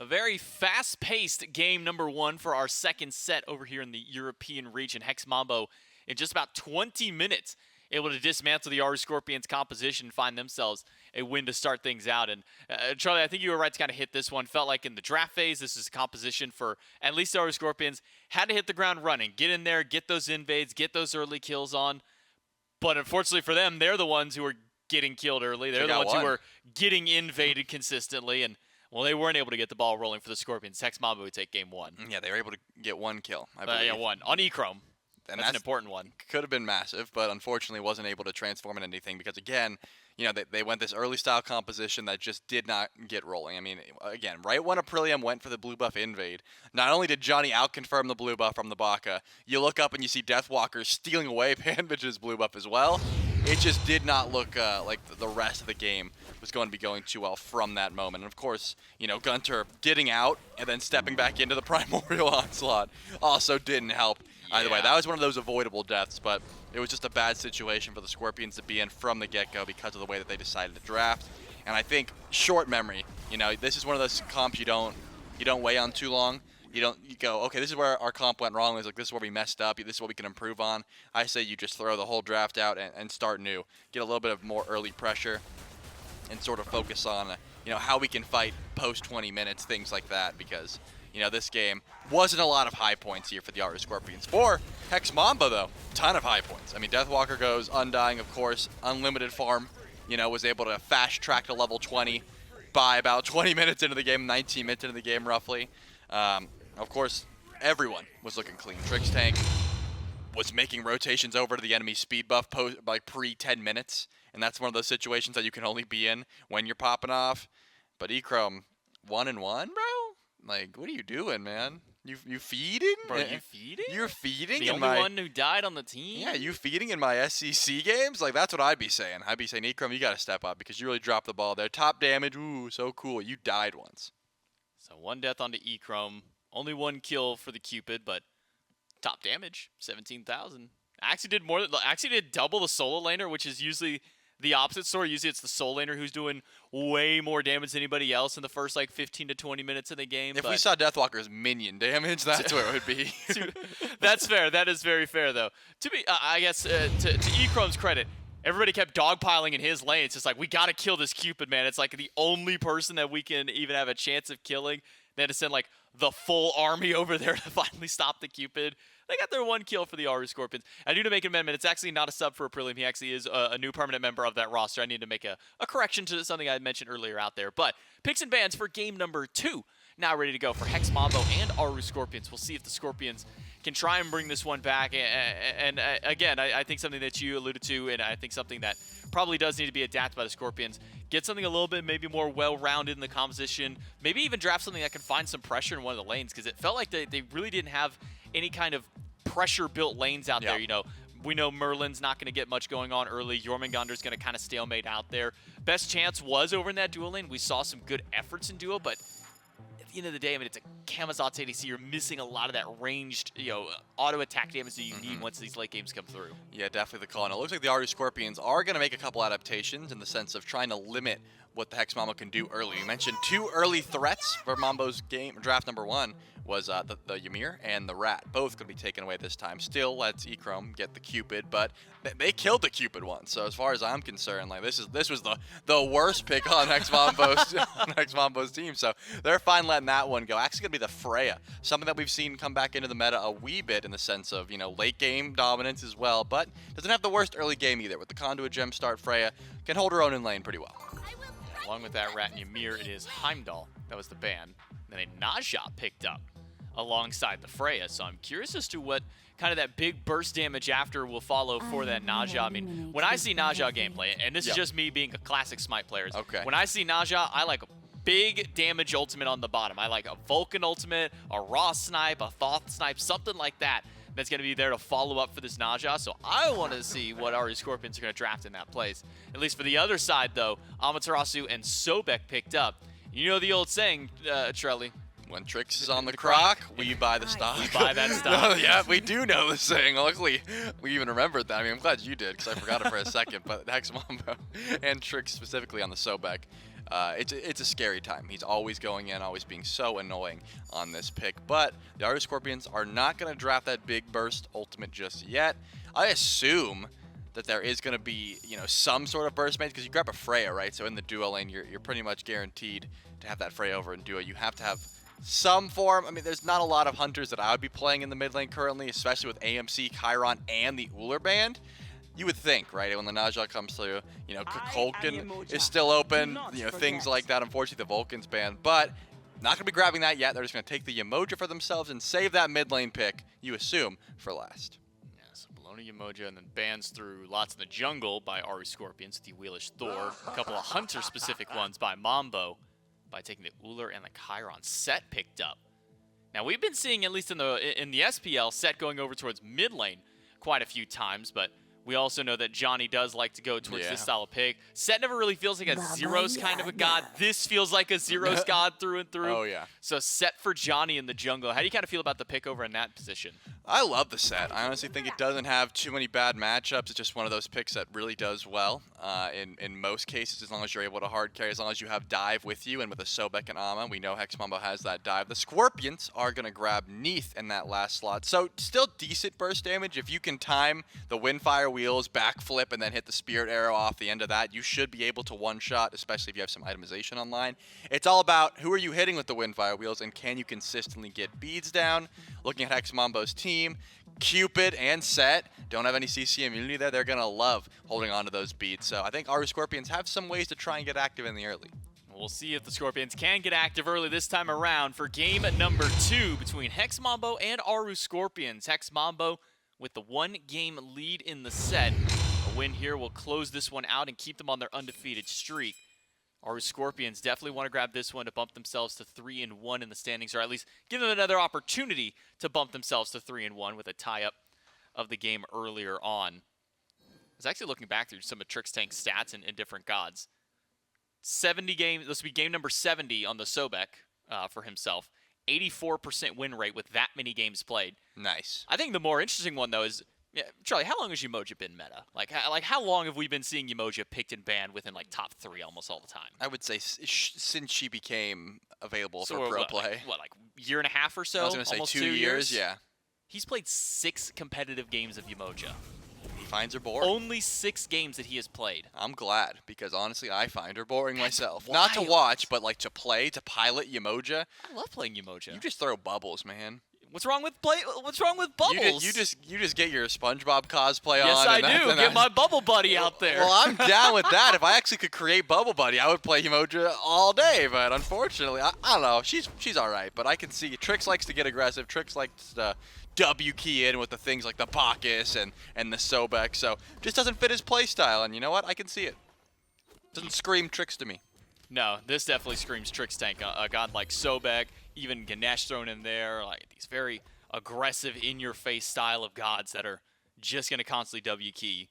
A very fast-paced game number 1 for our second set over here in the European region. Hex Mambo in just about 20 minutes able to dismantle the Aaru Scorpions composition and find themselves a win to start things out. And Charlie, I think you were right to kind of hit this one. Felt like in the draft phase, this is a composition for at least the Aaru Scorpions. Had to hit the ground running, get in there, get those invades, get those early kills on. But unfortunately for them, they're the ones who are getting killed early. They're the ones who are getting invaded consistently. And well, they weren't able to get the ball rolling for the Scorpions. Hex Mambo would take game 1. Yeah, they were able to get 1 kill, I believe. Yeah, 1 on E-Chrome. And that's an important one. Could have been massive, but unfortunately wasn't able to transform into anything because, again, you know, they went this early style composition that just did not get rolling. I mean, again, right when Aprillium went for the blue buff invade, not only did Johnny outconfirm the blue buff from the Baka, you look up and you see Deathwalker stealing away Panvich's blue buff as well. It just did not look like the rest of the game was going to be going too well from that moment. And of course, you know, Gunter getting out and then stepping back into the Primordial Onslaught also didn't help. Either way, that was one of those avoidable deaths, but it was just a bad situation for the Scorpions to be in from the get-go because of the way that they decided to draft. And I think short memory, you know, this is one of those comps you don't weigh on too long. You go, okay, this is where our comp went wrong. It's like, this is where we messed up. This is what we can improve on. I say you just throw the whole draft out and start new. Get a little bit of more early pressure and sort of focus on, you know, how we can fight post 20 minutes, things like that, because you know, this game wasn't a lot of high points here for the Aaru Scorpions. For Hex Mambo, though, ton of high points. I mean, Deathwalker goes undying, of course, unlimited farm, you know, was able to fast track to level 20 by about 20 minutes into the game, 19 minutes into the game, roughly. Of course, everyone was looking clean. Trix Tank was making rotations over to the enemy speed buff like pre-10 minutes, and that's one of those situations that you can only be in when you're popping off. But E-Chrome, 1-1, bro? Like, what are you doing, man? You feeding? Bro, you feeding? You're feeding the in only one who died on the team? Yeah, you feeding in my SCC games? Like, that's what I'd be saying. I'd be saying, E-Chrome, you got to step up because you really dropped the ball there. Top damage, ooh, so cool. You died once. So 1 death onto E-Chrome. Only 1 kill for the Cupid, but top damage, 17,000. Actually did double the solo laner, which is usually the opposite story. Usually it's the solo laner who's doing way more damage than anybody else in the first like 15 to 20 minutes of the game. If we saw Deathwalker's minion damage, that's where it would be. That's fair. That is very fair, though. To be, I guess, to E-Chrome's credit, everybody kept dogpiling in his lane. It's just like, we got to kill this Cupid, man. It's like the only person that we can even have a chance of killing. They had to send like the full army over there to finally stop the Cupid. They got their 1 kill for the Aaru Scorpions. I need to make an amendment. It's actually not a sub for Aprillium. He actually is a new permanent member of that roster. I need to make a correction to something I mentioned earlier out there. But picks and bans for game number 2. Now ready to go for Hex Mambo and Aaru Scorpions. We'll see if the Scorpions can try and bring this one back. And again, I think something that you alluded to, and I think something that probably does need to be adapted by the Scorpions. Get something a little bit maybe more well-rounded in the composition. Maybe even draft something that can find some pressure in one of the lanes, because it felt like they really didn't have any kind of pressure-built lanes out there. You know, we know Merlin's not going to get much going on early. Jormungandr's going to kind of stalemate out there. Best chance was over in that duo lane. We saw some good efforts in duo, but at the end of the day, I mean, it's a Camazotz ADC. You're missing a lot of that ranged, you know, auto attack damage that you need once these late games come through. Yeah, definitely the call. And it looks like the Aaru Scorpions are going to make a couple adaptations in the sense of trying to limit what the Hex Mambo can do early. You mentioned 2 early threats for Mambo's game draft number 1 was the Ymir and the Rat. Both could be taken away this time. Still lets E-Chrome get the Cupid, but they killed the Cupid once. So as far as I'm concerned, like this was the worst pick on Hex Mambo's team. So they're fine letting that one go. Actually, gonna be the Freya, something that we've seen come back into the meta a wee bit in the sense of, you know, late game dominance as well, but doesn't have the worst early game either. With the Conduit Gem start, Freya can hold her own in lane pretty well. Along with that Rat and Ymir, it is Heimdall. That was the ban. Then a Najah picked up alongside the Freya. So I'm curious as to what kind of that big burst damage after will follow for that Najah. I mean, when I see Najah gameplay, and this is just me being a classic Smite player, when I see Najah, I like a big damage ultimate on the bottom. I like a Vulcan ultimate, a Raw snipe, a Thoth snipe, something like that. That's going to be there to follow up for this Najah. So I want to see what Aaru Scorpions are going to draft in that place. At least for the other side, though, Amaterasu and Sobek picked up. You know the old saying, Trelly. When Trix is on the croc, we buy the stock. We buy that stock. Yeah, we do know the saying. Luckily, we even remembered that. I mean, I'm glad you did, because I forgot it for a second. But Hex Mambo and Trix specifically on the Sobek. it's a scary time. He's always going in, always being so annoying on this pick. But the Aaru Scorpions are not going to draft that big burst ultimate just yet. I assume that there is going to be, some sort of burst made because you grab a Freya, right? So in the duo lane, you're pretty much guaranteed to have that Freya over in duo. You have to have some form. I mean, there's not a lot of hunters that I would be playing in the mid lane currently, especially with AMC, Chiron, and the Uller band. You would think, right, when the Naja comes through, Kukulkan is still open, things like that. Unfortunately, the Vulcan's banned, but not going to be grabbing that yet. They're just going to take the Yemoja for themselves and save that mid lane pick, you assume, for last. Yemoja, and then bans through lots in the jungle by Aaru Scorpions, the Wheelish Thor, a couple of hunter-specific ones by Mambo, by taking the Uller and the Chiron. Set picked up. Now we've been seeing, at least in the SPL, Set going over towards mid lane quite a few times, but we also know that Johnny does like to go towards this style of pick. Set never really feels like a Zeros kind of a god. This feels like a Zeros god through and through. Oh, yeah. So Set for Johnny in the jungle. How do you kind of feel about the pick over in that position? I love the Set. I honestly think it doesn't have too many bad matchups. It's just one of those picks that really does well in most cases, as long as you're able to hard carry, as long as you have dive with you. And with a Sobek and Ama, we know Hex Mambo has that dive. The Scorpions are going to grab Neath in that last slot. So still decent burst damage. If you can time the Windfire Wheels, backflip, and then hit the Spirit Arrow off the end of that, you should be able to one-shot, especially if you have some itemization online. It's all about who are you hitting with the Windfire Wheels, and can you consistently get beads down. Looking at Hex Mambo's team, Cupid and Set don't have any CC immunity there. They're going to love holding on to those beads. So I think Aaru Scorpions have some ways to try and get active in the early. We'll see if the Scorpions can get active early this time around for game number 2 between Hex Mambo and Aaru Scorpions. Hex Mambo with the 1-game lead in the set. A win here will close this one out and keep them on their undefeated streak. Aaru Scorpions definitely want to grab this one to bump themselves to 3-1 in the standings, or at least give them another opportunity to bump themselves to 3-1 with a tie-up of the game earlier on. I was actually looking back through some of Trix Tank's stats in different gods. 70 games, this will be game number 70 on the Sobek for himself. 84% win rate with that many games played. Nice. I think the more interesting one, though, is, Charlie, how long has Yemoja been meta? Like how long have we been seeing Yemoja picked and banned within, top 3 almost all the time? I would say since she became available So for pro what, play. like year and a half or so? I was going to say Almost 2 years, yeah. He's played 6 competitive games of Yemoja. He finds her boring. Only 6 games that he has played. I'm glad, because honestly, I find her boring myself. wild. Not to watch, but to play, to pilot Yemoja. I love playing Yemoja. You just throw bubbles, man. What's wrong with bubbles? You just get your SpongeBob cosplay on. Yes, I do. Get my Bubble Buddy out there. Well, I'm down with that. If I actually could create Bubble Buddy, I would play Yemoja all day. But unfortunately, I don't know. She's all right. But I can see Trix likes to get aggressive. Trix likes to W key in with the things like the Bacchus and the Sobek. So just doesn't fit his play style. And you know what? I can see it. Doesn't scream Trix to me. No, this definitely screams Trix Tank. A god like Sobek, even Ganesh thrown in there, like these very aggressive, in-your-face style of gods that are just going to constantly W key.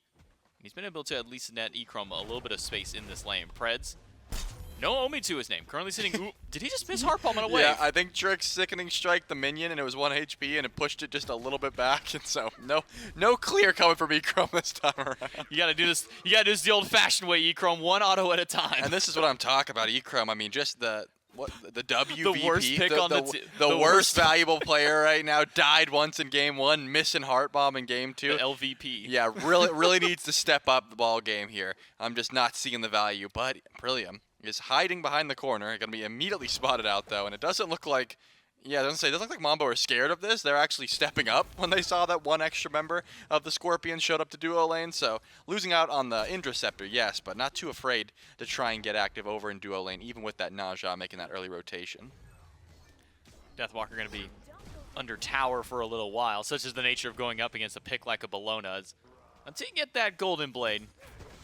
And he's been able to at least net Ecrom a little bit of space in this lane. Preds, no Omi to his name. Currently sitting. Ooh, did he just miss Heart Palm on a wave? Yeah, I think Trix Sickening Strike the minion, and it was 1 HP, and it pushed it just a little bit back. And so no clear coming from Ecrom this time around. You gotta do this. You gotta do this the old-fashioned way, Ecrom. 1 auto at a time. And this is what I'm talking about, Ecrom. I mean, just the WVP, the worst pick on the worst valuable player right now. Died once in game 1, missing Heart Bomb in game 2. The LVP. Yeah, really needs to step up the ball game here. I'm just not seeing the value. But Brillium is hiding behind the corner. Going to be immediately spotted out though, and it doesn't look like. Yeah, it doesn't look like Mambo are scared of this. They're actually stepping up when they saw that one extra member of the Scorpions showed up to duo lane. So losing out on the Interceptor, yes, but not too afraid to try and get active over in duo lane, even with that Naja making that early rotation. Deathwalker going to be under tower for a little while, such as the nature of going up against a pick like a Bellona. Until you get that Golden Blade,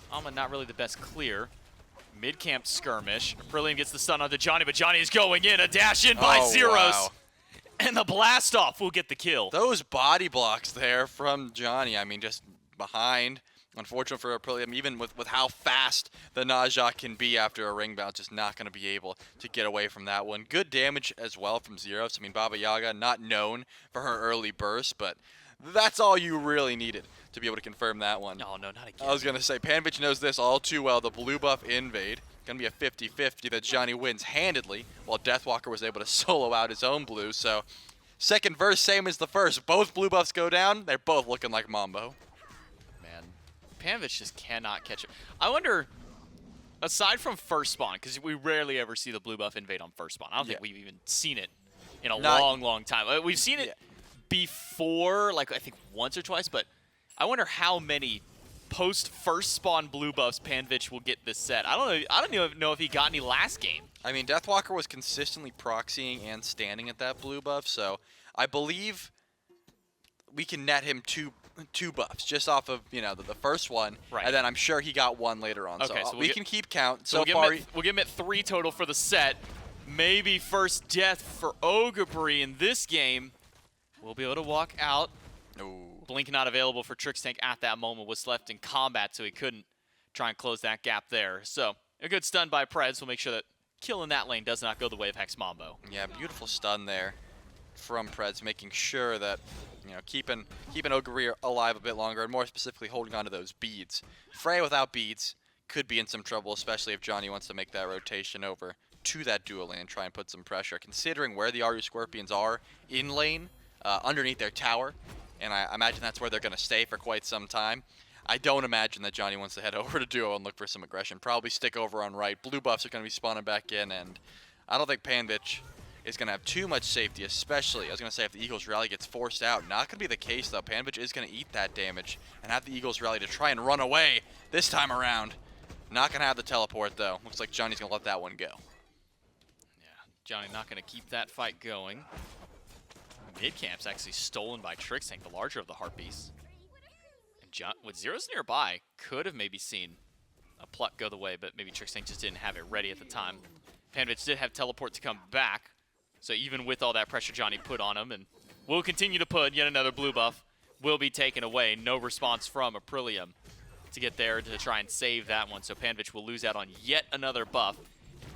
Alma not really the best clear. Mid-camp skirmish. Brilliant gets the stun onto Johnny, but Johnny is going in. A dash in by Zeros. Wow. And the blast off will get the kill. Those body blocks there from Johnny, I mean, just behind. Unfortunate for Brilliant, even with how fast the Naja can be after a ring bounce, just not going to be able to get away from that one. Good damage as well from Zeros. I mean, Baba Yaga, not known for her early burst, but That's all you really needed to be able to confirm that one. No, not again. I was going to say, Panvich knows this all too well. The blue buff invade. Going to be a 50-50 that Johnny wins handedly, while Deathwalker was able to solo out his own blue. So, second verse, same as the first. Both blue buffs go down. They're both looking like Mambo. Man, Panvich just cannot catch it. I wonder, aside from first spawn, because we rarely ever see the blue buff invade on first spawn. I don't think we've even seen it in a long time. We've seen it before, like I think once or twice, but I wonder how many post first spawn blue buffs Panvich will get this set. I don't even know if he got any last game. I mean, Deathwalker was consistently proxying and standing at that blue buff, so I believe we can net him two buffs just off of, you know, the first one, and then I'm sure he got one later on. Okay, so we can keep count. So we'll give him at 3 total for the set. Maybe first death for Ogabri in this game. We'll be able to walk out. Ooh. Blink not available for Trickstank at that moment, was left in combat, so he couldn't try and close that gap there. So a good stun by Preds will make sure that killing that lane does not go the way of Hex Mambo. Yeah, beautiful stun there from Preds, making sure that, you know, keeping Ogre alive a bit longer, and more specifically holding on to those beads. Freya without beads could be in some trouble, especially if Johnny wants to make that rotation over to that dual lane and try and put some pressure, considering where the Aaru Scorpions are in lane, underneath their tower. And I imagine that's where they're going to stay for quite some time. I don't imagine that Johnny wants to head over to duo and look for some aggression. Probably stick over on right. Blue buffs are going to be spawning back in, and I don't think Panvich is going to have too much safety, especially, I was going to say, if the Eagles rally gets forced out. Not going to be the case, though. Panvich is going to eat that damage and have the Eagles rally to try and run away this time around. Not going to have the teleport, though. Looks like Johnny's going to let that one go. Yeah, Johnny not going to keep that fight going. Mid camp's actually stolen by Trickstank, the larger of the heart beasts. And with Zeros nearby, could have maybe seen a pluck go the way, but maybe Trickstank just didn't have it ready at the time. Panvich did have teleport to come back, so even with all that pressure Johnny put on him, and will continue to put yet another blue buff, will be taken away. No response from Aprillium to get there to try and save that one, so Panvich will lose out on yet another buff.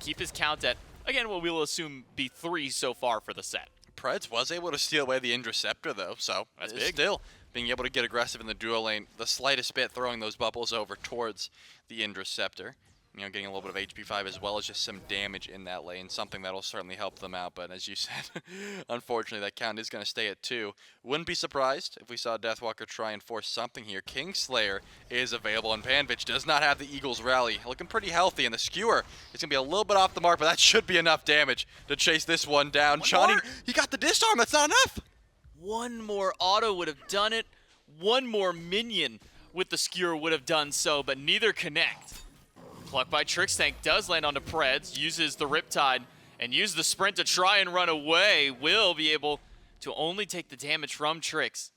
Keep his count at, again, what we will assume be 3 so far for the set. Preds was able to steal away the Interceptor, though, so that's big. Still being able to get aggressive in the duo lane, the slightest bit throwing those bubbles over towards the Interceptor. You know, getting a little bit of HP 5 as well as just some damage in that lane, something that'll certainly help them out. But as you said, unfortunately, that count is going to stay at 2. Wouldn't be surprised if we saw Deathwalker try and force something here. Kingslayer is available, and Panvich does not have the Eagles rally. Looking pretty healthy, and the Skewer is going to be a little bit off the mark, but that should be enough damage to chase this one down. Johnny, he got the disarm. That's not enough. One more auto would have done it. One more minion with the Skewer would have done so, but neither connect. Pluck by Trickstank does land onto Preds, uses the Riptide, and uses the sprint to try and run away. Will be able to only take the damage from Trix.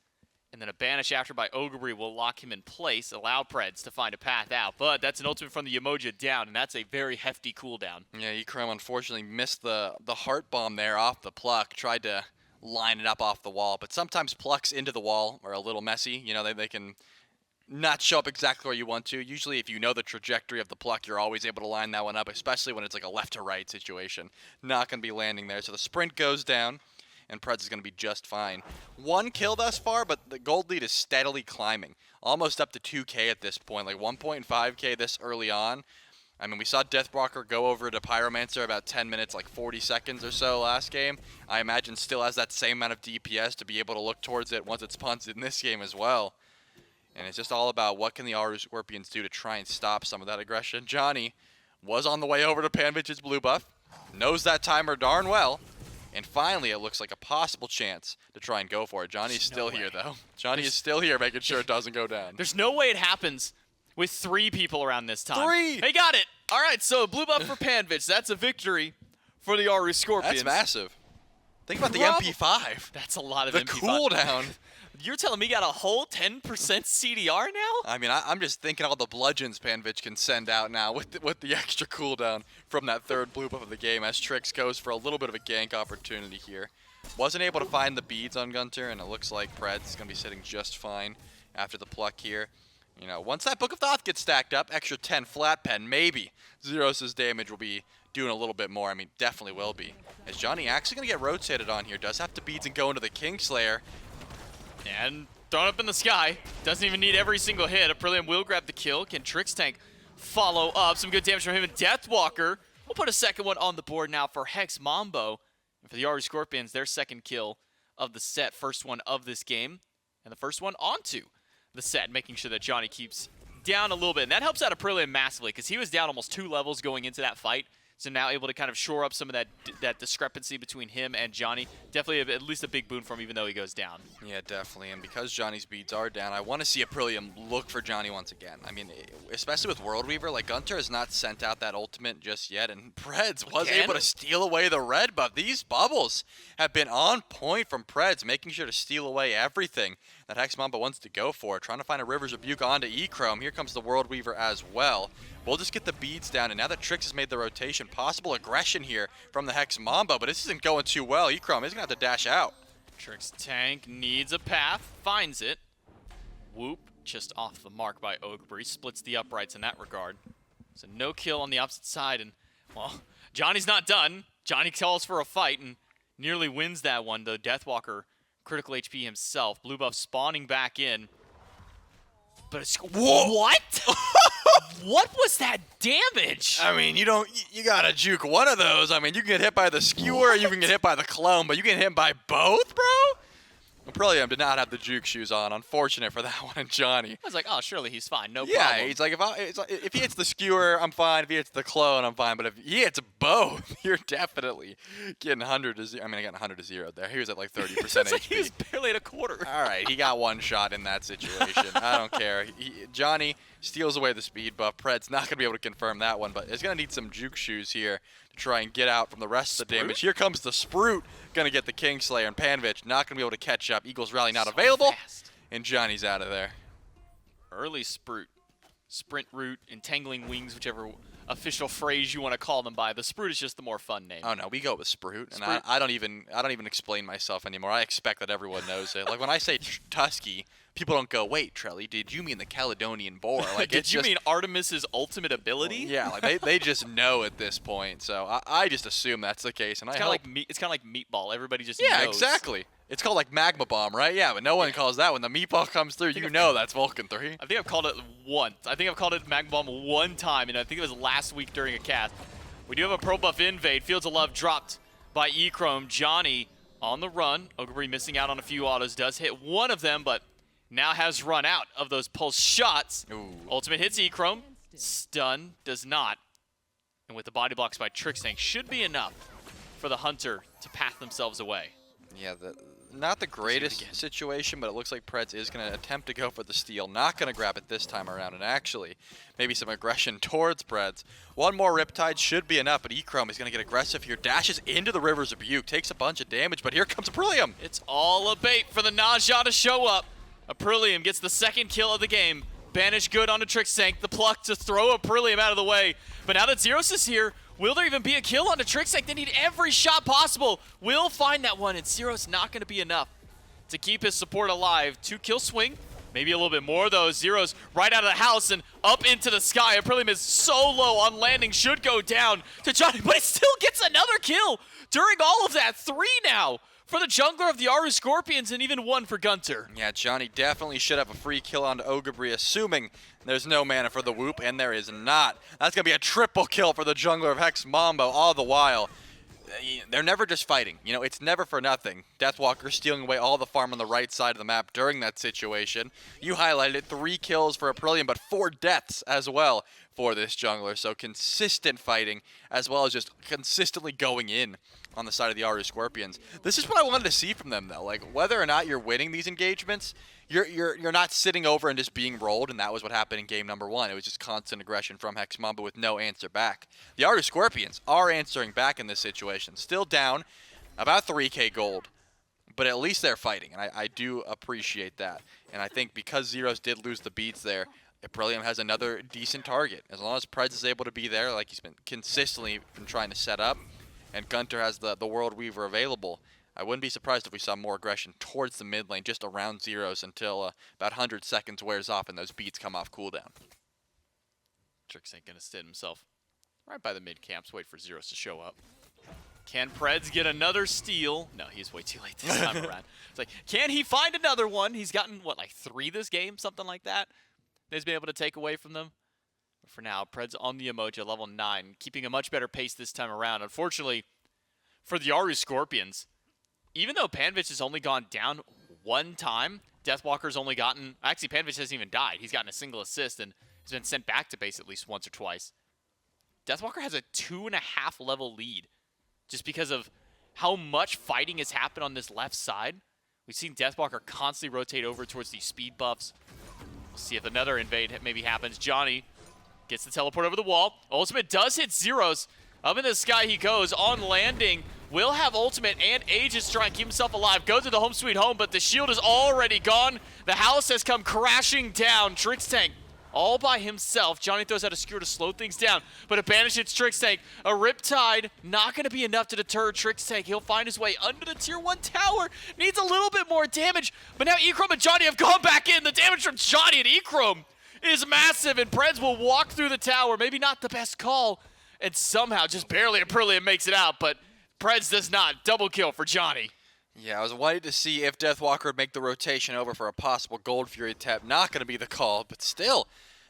And then a banish after by Ogre will lock him in place, allow Preds to find a path out. But that's an ultimate from the Yemoja down, and that's a very hefty cooldown. Yeah, Ikram unfortunately missed the heart bomb there off the Pluck. Tried to line it up off the wall, but sometimes Plucks into the wall are a little messy. You know, they can not show up exactly where you want to. Usually if you know the trajectory of the Pluck, you're always able to line that one up, especially when it's like a left to right situation. Not going to be landing there. So the sprint goes down, and Preds is going to be just fine. 1 kill thus far, but the gold lead is steadily climbing. Almost up to 2K at this point, like 1.5K this early on. I mean, we saw Deathwalker go over to Pyromancer about 10 minutes, like 40 seconds or so last game. I imagine still has that same amount of DPS to be able to look towards it once it's punted in this game as well. And it's just all about what can the Aaru Scorpions do to try and stop some of that aggression. Johnny was on the way over to Panvich's blue buff, knows that timer darn well, and finally it looks like a possible chance to try and go for it. Johnny's still here, though. Johnny is still here making sure it doesn't go down. There's no way it happens with 3 people around this time. 3! Hey, got it! All right, so blue buff for Panvich. That's a victory for the Aaru Scorpions. That's massive. Think about the MP5. That's a lot of the MP5. cooldown. You're telling me you got a whole 10% CDR now? I mean, I'm just thinking all the bludgeons Panvich can send out now with the extra cooldown from that 3rd blue buff of the game as Trix goes for a little bit of a gank opportunity here. Wasn't able to find the beads on Gunter, and it looks like Preds is going to be sitting just fine after the Pluck here. You know, once that Book of Thoth gets stacked up, extra 10 flat pen, maybe Zeros' damage will be doing a little bit more. I mean, definitely will be. As Johnny actually going to get rotated on here, does have to beads and go into the Kingslayer. And thrown up in the sky. Doesn't even need every single hit. Aprillium will grab the kill. Can Trix Tank follow up? Some good damage from him. And Deathwalker will put a second one on the board now for Hex Mambo. And for the Aaru Scorpions, their second kill of the set. First one of this game. And the first one onto the set, making sure that Johnny keeps down a little bit. And that helps out Aprillium massively because he was down almost 2 levels going into that fight. So now able to kind of shore up some of that discrepancy between him and Johnny. Definitely at least a big boon for him, even though he goes down. Yeah, definitely. And because Johnny's beads are down, I want to see Aprillium look for Johnny once again. I mean, especially with World Weaver, like Gunter has not sent out that ultimate just yet, and Preds was able to steal away the red buff. These bubbles have been on point from Preds, making sure to steal away everything that Hex Mambo wants to go for. Trying to find a River's Rebuke onto E-Chrome. Here comes the World Weaver as well. We'll just get the beads down, and now that Trix has made the rotation, possible aggression here from the Hex Mambo, but this isn't going too well. E-Chrome is going to have to dash out. Trix Tank needs a path, finds it. Whoop, just off the mark by Ogre. Splits the uprights in that regard. So no kill on the opposite side, and, well, Johnny's not done. Johnny calls for a fight and nearly wins that one, though Deathwalker, critical HP himself. Blue buff spawning back in. But it's... Whoa. What? What was that damage? I mean, you gotta juke one of those. I mean, you can get hit by the skewer, you can get hit by the clone, but you can get hit by both, bro? Aprillium did not have the juke shoes on. Unfortunate for that one, and Johnny. I was like, oh, surely he's fine, no yeah, problem. he's like, if he hits the skewer, I'm fine. If he hits the clone, I'm fine. But if he hits both, you're definitely getting 100 to 0. I mean, I got 100 to 0 there. He was at like 30% HP. Like he was barely at a quarter. All right, he got one shot in that situation. I don't care. Johnny steals away the speed buff. Pred's not going to be able to confirm that one, but is going to need some juke shoes here to try and get out from the rest of the damage. Here comes the Sprout, going to get the Kingslayer, and Panvich not going to be able to catch up. Eagles Rally not available, and Johnny's out of there. Early Sprout, Sprint Root, Entangling Wings, whichever official phrase you want to call them by. The Sprout is just the more fun name. Oh no, we go with Sprout, and I don't even explain myself anymore. I expect that everyone knows it. Like when I say Tusky, people don't go, wait, Trelly, did you mean the Caledonian Boar? Like, did you mean Artemis's ultimate ability? Yeah, like they just know at this point. So I just assume that's the case, and it's kind of like Meatball. Everybody just knows. Yeah, exactly. It's called like Magma Bomb, right? Yeah, but no one calls that. When the meatball comes through, you know that's Vulcan 3. I think I've called it once. I think I've called it Magma Bomb one time, and I think it was last week during a cast. We do have a pro buff invade. Fields of Love dropped by E-Chrome. Johnny on the run. Ogre missing out on a few autos. Does hit one of them, but now has run out of those pulse shots. Ooh. Ultimate hits E-Chrome. Stun does not. And with the body blocks by Trix Tank, should be enough for the Hunter to path themselves away. Yeah, not the greatest situation, but it looks like Preds is going to attempt to go for the steal. Not going to grab it this time around, and actually, maybe some aggression towards Preds. One more Riptide should be enough, but E-Chrome is going to get aggressive here. Dashes into the River's Rebuke, takes a bunch of damage, but here comes Aprillium. It's all a bait for the Naja to show up. Aprillium gets the second kill of the game. Banish good onto Trix Tank. The pluck to throw Aprillium out of the way. But now that Zeros is here, will there even be a kill onto Trix Tank? They need every shot possible. Will find that one, and Zeros not going to be enough to keep his support alive. 2-kill swing. Maybe a little bit more, though. Zeros right out of the house and up into the sky. Aprillium is so low on landing. Should go down to Johnny, but he still gets another kill during all of that. 3 now for the jungler of the Aaru Scorpions, and even 1 for Gunter. Yeah, Johnny definitely should have a free kill onto Ogre, assuming there's no mana for the whoop, and there is not. That's going to be a triple kill for the jungler of Hex Mambo, all the while. They're never just fighting. You know, it's never for nothing. Deathwalker stealing away all the farm on the right side of the map during that situation. You highlighted it, 3 kills for Aprillium, but 4 deaths as well for this jungler. So consistent fighting, as well as just consistently going in on the side of the Aaru Scorpions. This is what I wanted to see from them, though. Like, whether or not you're winning these engagements, you're not sitting over and just being rolled, and that was what happened in game number 1. It was just constant aggression from Hex Mambo with no answer back. The Aaru Scorpions are answering back in this situation. Still down about 3k gold, but at least they're fighting, and I do appreciate that. And I think because Zeros did lose the beats there, Aprillium has another decent target. As long as Preds is able to be there, like he's been consistently trying to set up, and Gunter has the World Weaver available, I wouldn't be surprised if we saw more aggression towards the mid lane, just around Zeros, until about 100 seconds wears off and those beats come off cooldown. Trix ain't gonna sit himself right by the mid camps, wait for Zeros to show up. Can Preds get another steal? No, he's way too late this time around. It's like, can he find another one? He's gotten, what, like 3 this game? Something like that? He's been able to take away from them. But for now, Preds on the emoji at level 9, keeping a much better pace this time around. Unfortunately, for the Aaru Scorpions, even though Panvich has only gone down 1 time, Deathwalker's only gotten, actually Panvich hasn't even died. He's gotten a single assist and has been sent back to base at least once or twice. Deathwalker has a 2.5 level lead just because of how much fighting has happened on this left side. We've seen Deathwalker constantly rotate over towards these speed buffs. We'll see if another invade maybe happens. Johnny gets the teleport over the wall. Ultimate does hit Zeros. Up in the sky he goes. On landing, will have ultimate and Aegis try and keep himself alive. Goes to the home sweet home, but the shield is already gone. The house has come crashing down. Trix Tank all by himself. Johnny throws out a skewer to slow things down, but a banish hits Trix Tank. A Riptide, not going to be enough to deter Trix Tank. He'll find his way under the tier 1 tower. Needs a little bit more damage, but now Echrome and Johnny have gone back in. The damage from Johnny and Echrome is massive, and Preds will walk through the tower. Maybe not the best call, and somehow just barely Aprilia makes it out, but Preds does not. Double kill for Johnny. Yeah, I was waiting to see if Deathwalker would make the rotation over for a possible Gold Fury tap. Not going to be the call, but still,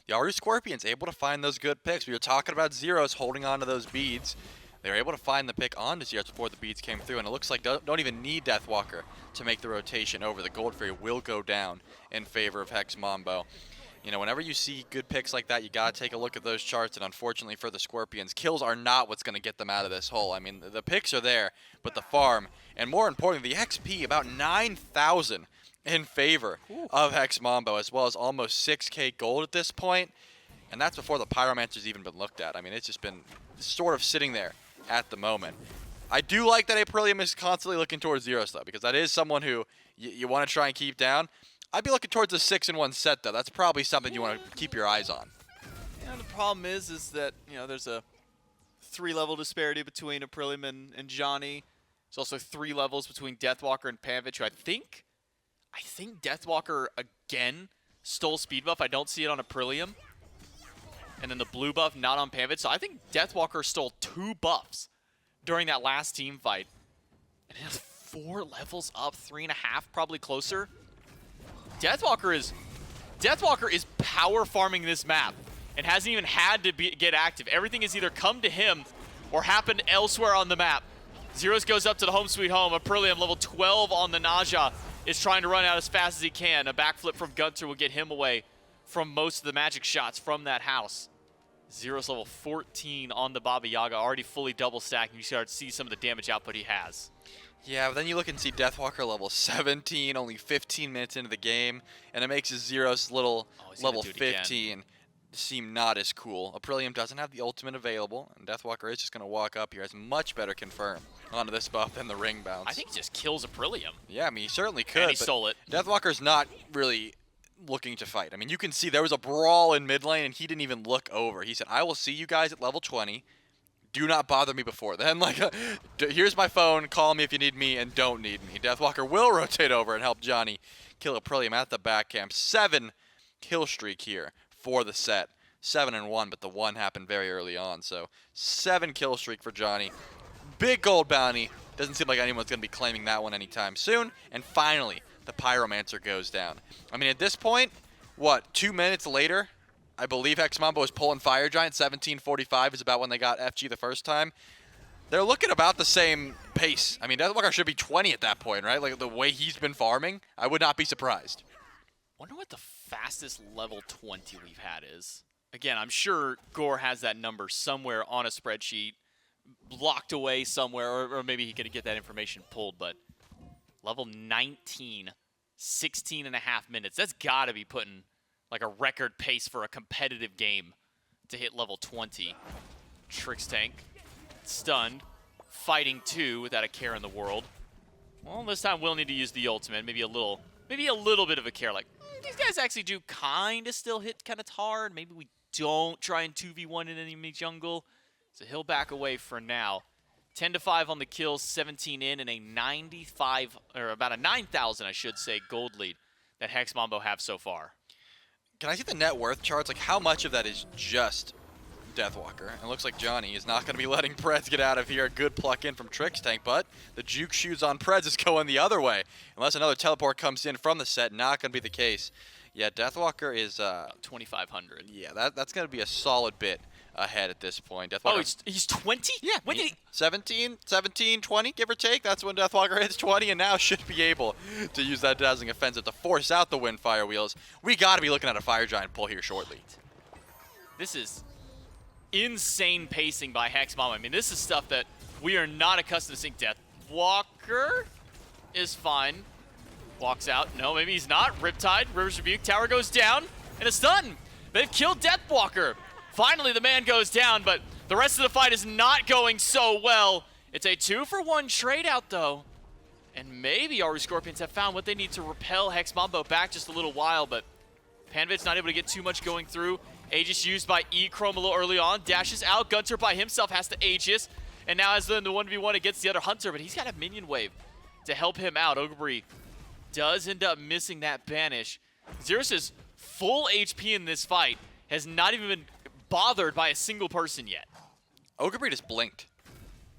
the Aaru Scorpions able to find those good picks. We were talking about Zeros holding on to those beads. They were able to find the pick onto Zeros before the beads came through, and it looks like don't even need Deathwalker to make the rotation over. The Gold Fury will go down in favor of Hex Mambo. You know, whenever you see good picks like that, you got to take a look at those charts, and unfortunately for the Scorpions, kills are not what's going to get them out of this hole. I mean, the picks are there, but the farm, and more importantly, the XP, about 9,000 in favor of Hex Mambo, as well as almost 6K gold at this point, and that's before the Pyromancer's even been looked at. I mean, it's just been sort of sitting there at the moment. I do like that Aprillium is constantly looking towards Zeros, though, because that is someone who you want to try and keep down. I'd be looking towards a 6-in-1 set, though. That's probably something you want to keep your eyes on. Yeah, the problem is that, you know, there's a 3-level disparity between Aprillium and Johnny. There's also 3 levels between Deathwalker and Panvich, who I think Deathwalker again stole speed buff. I don't see it on Aprillium. And then the blue buff not on Panvich. So I think Deathwalker stole 2 buffs during that last team fight. And it has 4 levels up, 3.5 probably closer. Deathwalker is power farming this map and hasn't even had to get active. Everything has either come to him or happened elsewhere on the map. Zeros goes up to the home sweet home. Aprillium, level 12 on the Naja, is trying to run out as fast as he can. A backflip from Gunter will get him away from most of the magic shots from that house. Zeros level 14 on the Baba Yaga, already fully double stacking. You start to see some of the damage output he has. Yeah, but then you look and see Deathwalker level 17, only 15 minutes into the game, and it makes his Zeros little level 15 seem not as cool. Aprillium doesn't have the ultimate available, and Deathwalker is just going to walk up here. Has much better confirm onto this buff than the ring bounce. I think he just kills Aprillium. Yeah, I mean, he certainly could. And he stole it. Deathwalker's not really looking to fight. I mean, you can see there was a brawl in mid lane, and he didn't even look over. He said, I will see you guys at level 20. Do not bother me before then. Like, here's my phone. Call me if you need me and don't need me. Deathwalker will rotate over and help Johnny kill Aprillium at the back camp. 7 kill streak here for the set. 7-1, but the 1 happened very early on. So 7 kill streak for Johnny. Big gold bounty. Doesn't seem like anyone's going to be claiming that one anytime soon. And finally, the Pyromancer goes down. I mean, at this point, what, 2 minutes later? I believe Hex Mambo is pulling Fire Giant. 17:45 is about when they got FG the first time. They're looking about the same pace. I mean, Deathwalker should be 20 at that point, right? Like, the way he's been farming, I would not be surprised. Wonder what the fastest level 20 we've had is. Again, I'm sure Gore has that number somewhere on a spreadsheet, locked away somewhere, or maybe he could get that information pulled, but level 19, 16.5 minutes. That's got to be putting like a record pace for a competitive game to hit level 20. Trix Tank, stunned, fighting 2 without a care in the world. Well, this time we'll need to use the ultimate, maybe a little bit of a care, like, these guys actually do kind of still hit kind of hard. Maybe we don't try and 2v1 in enemy jungle. So he'll back away for now. 10-5 on the kills, 17 in, and a 95, or about a 9,000, I should say, gold lead that Hex Mambo have so far. Can I see the net worth charts? Like, how much of that is just Deathwalker. And it looks like Johnny is not going to be letting Preds get out of here. Good pluck in from Trix Tank, but the juke shoes on Preds is going the other way. Unless another teleport comes in from the set, not going to be the case. Yeah, Deathwalker is... 2,500. Yeah, that's going to be a solid bit ahead at this point. Deathwalker, Oh, he's 20? yeah. When did he? 17, 20, give or take. That's when Deathwalker hits 20, and now should be able to use that Dazzling Offensive to force out the Windfire Wheels. We got to be looking at a Fire Giant pull here shortly. This is insane pacing by Hex Mambo. I mean, this is stuff that we are not accustomed to seeing. Deathwalker is fine. Walks out. No, maybe he's not. Riptide, River's Rebuke, tower goes down, and a stun. They've killed Deathwalker. Finally, the man goes down, but the rest of the fight is not going so well. It's a 2-for-1 trade out, though. And maybe Aaru Scorpions have found what they need to repel Hex Mambo back just a little while, but Panvit's not able to get too much going through. Aegis used by E-Chrome a little early on. Dashes out. Gunter by himself has to Aegis. And now has the 1v1 against the other Hunter, but he's got a minion wave to help him out. Ogre does end up missing that banish. Xerxes' full HP in this fight has not even been bothered by a single person yet. Ogre just blinked.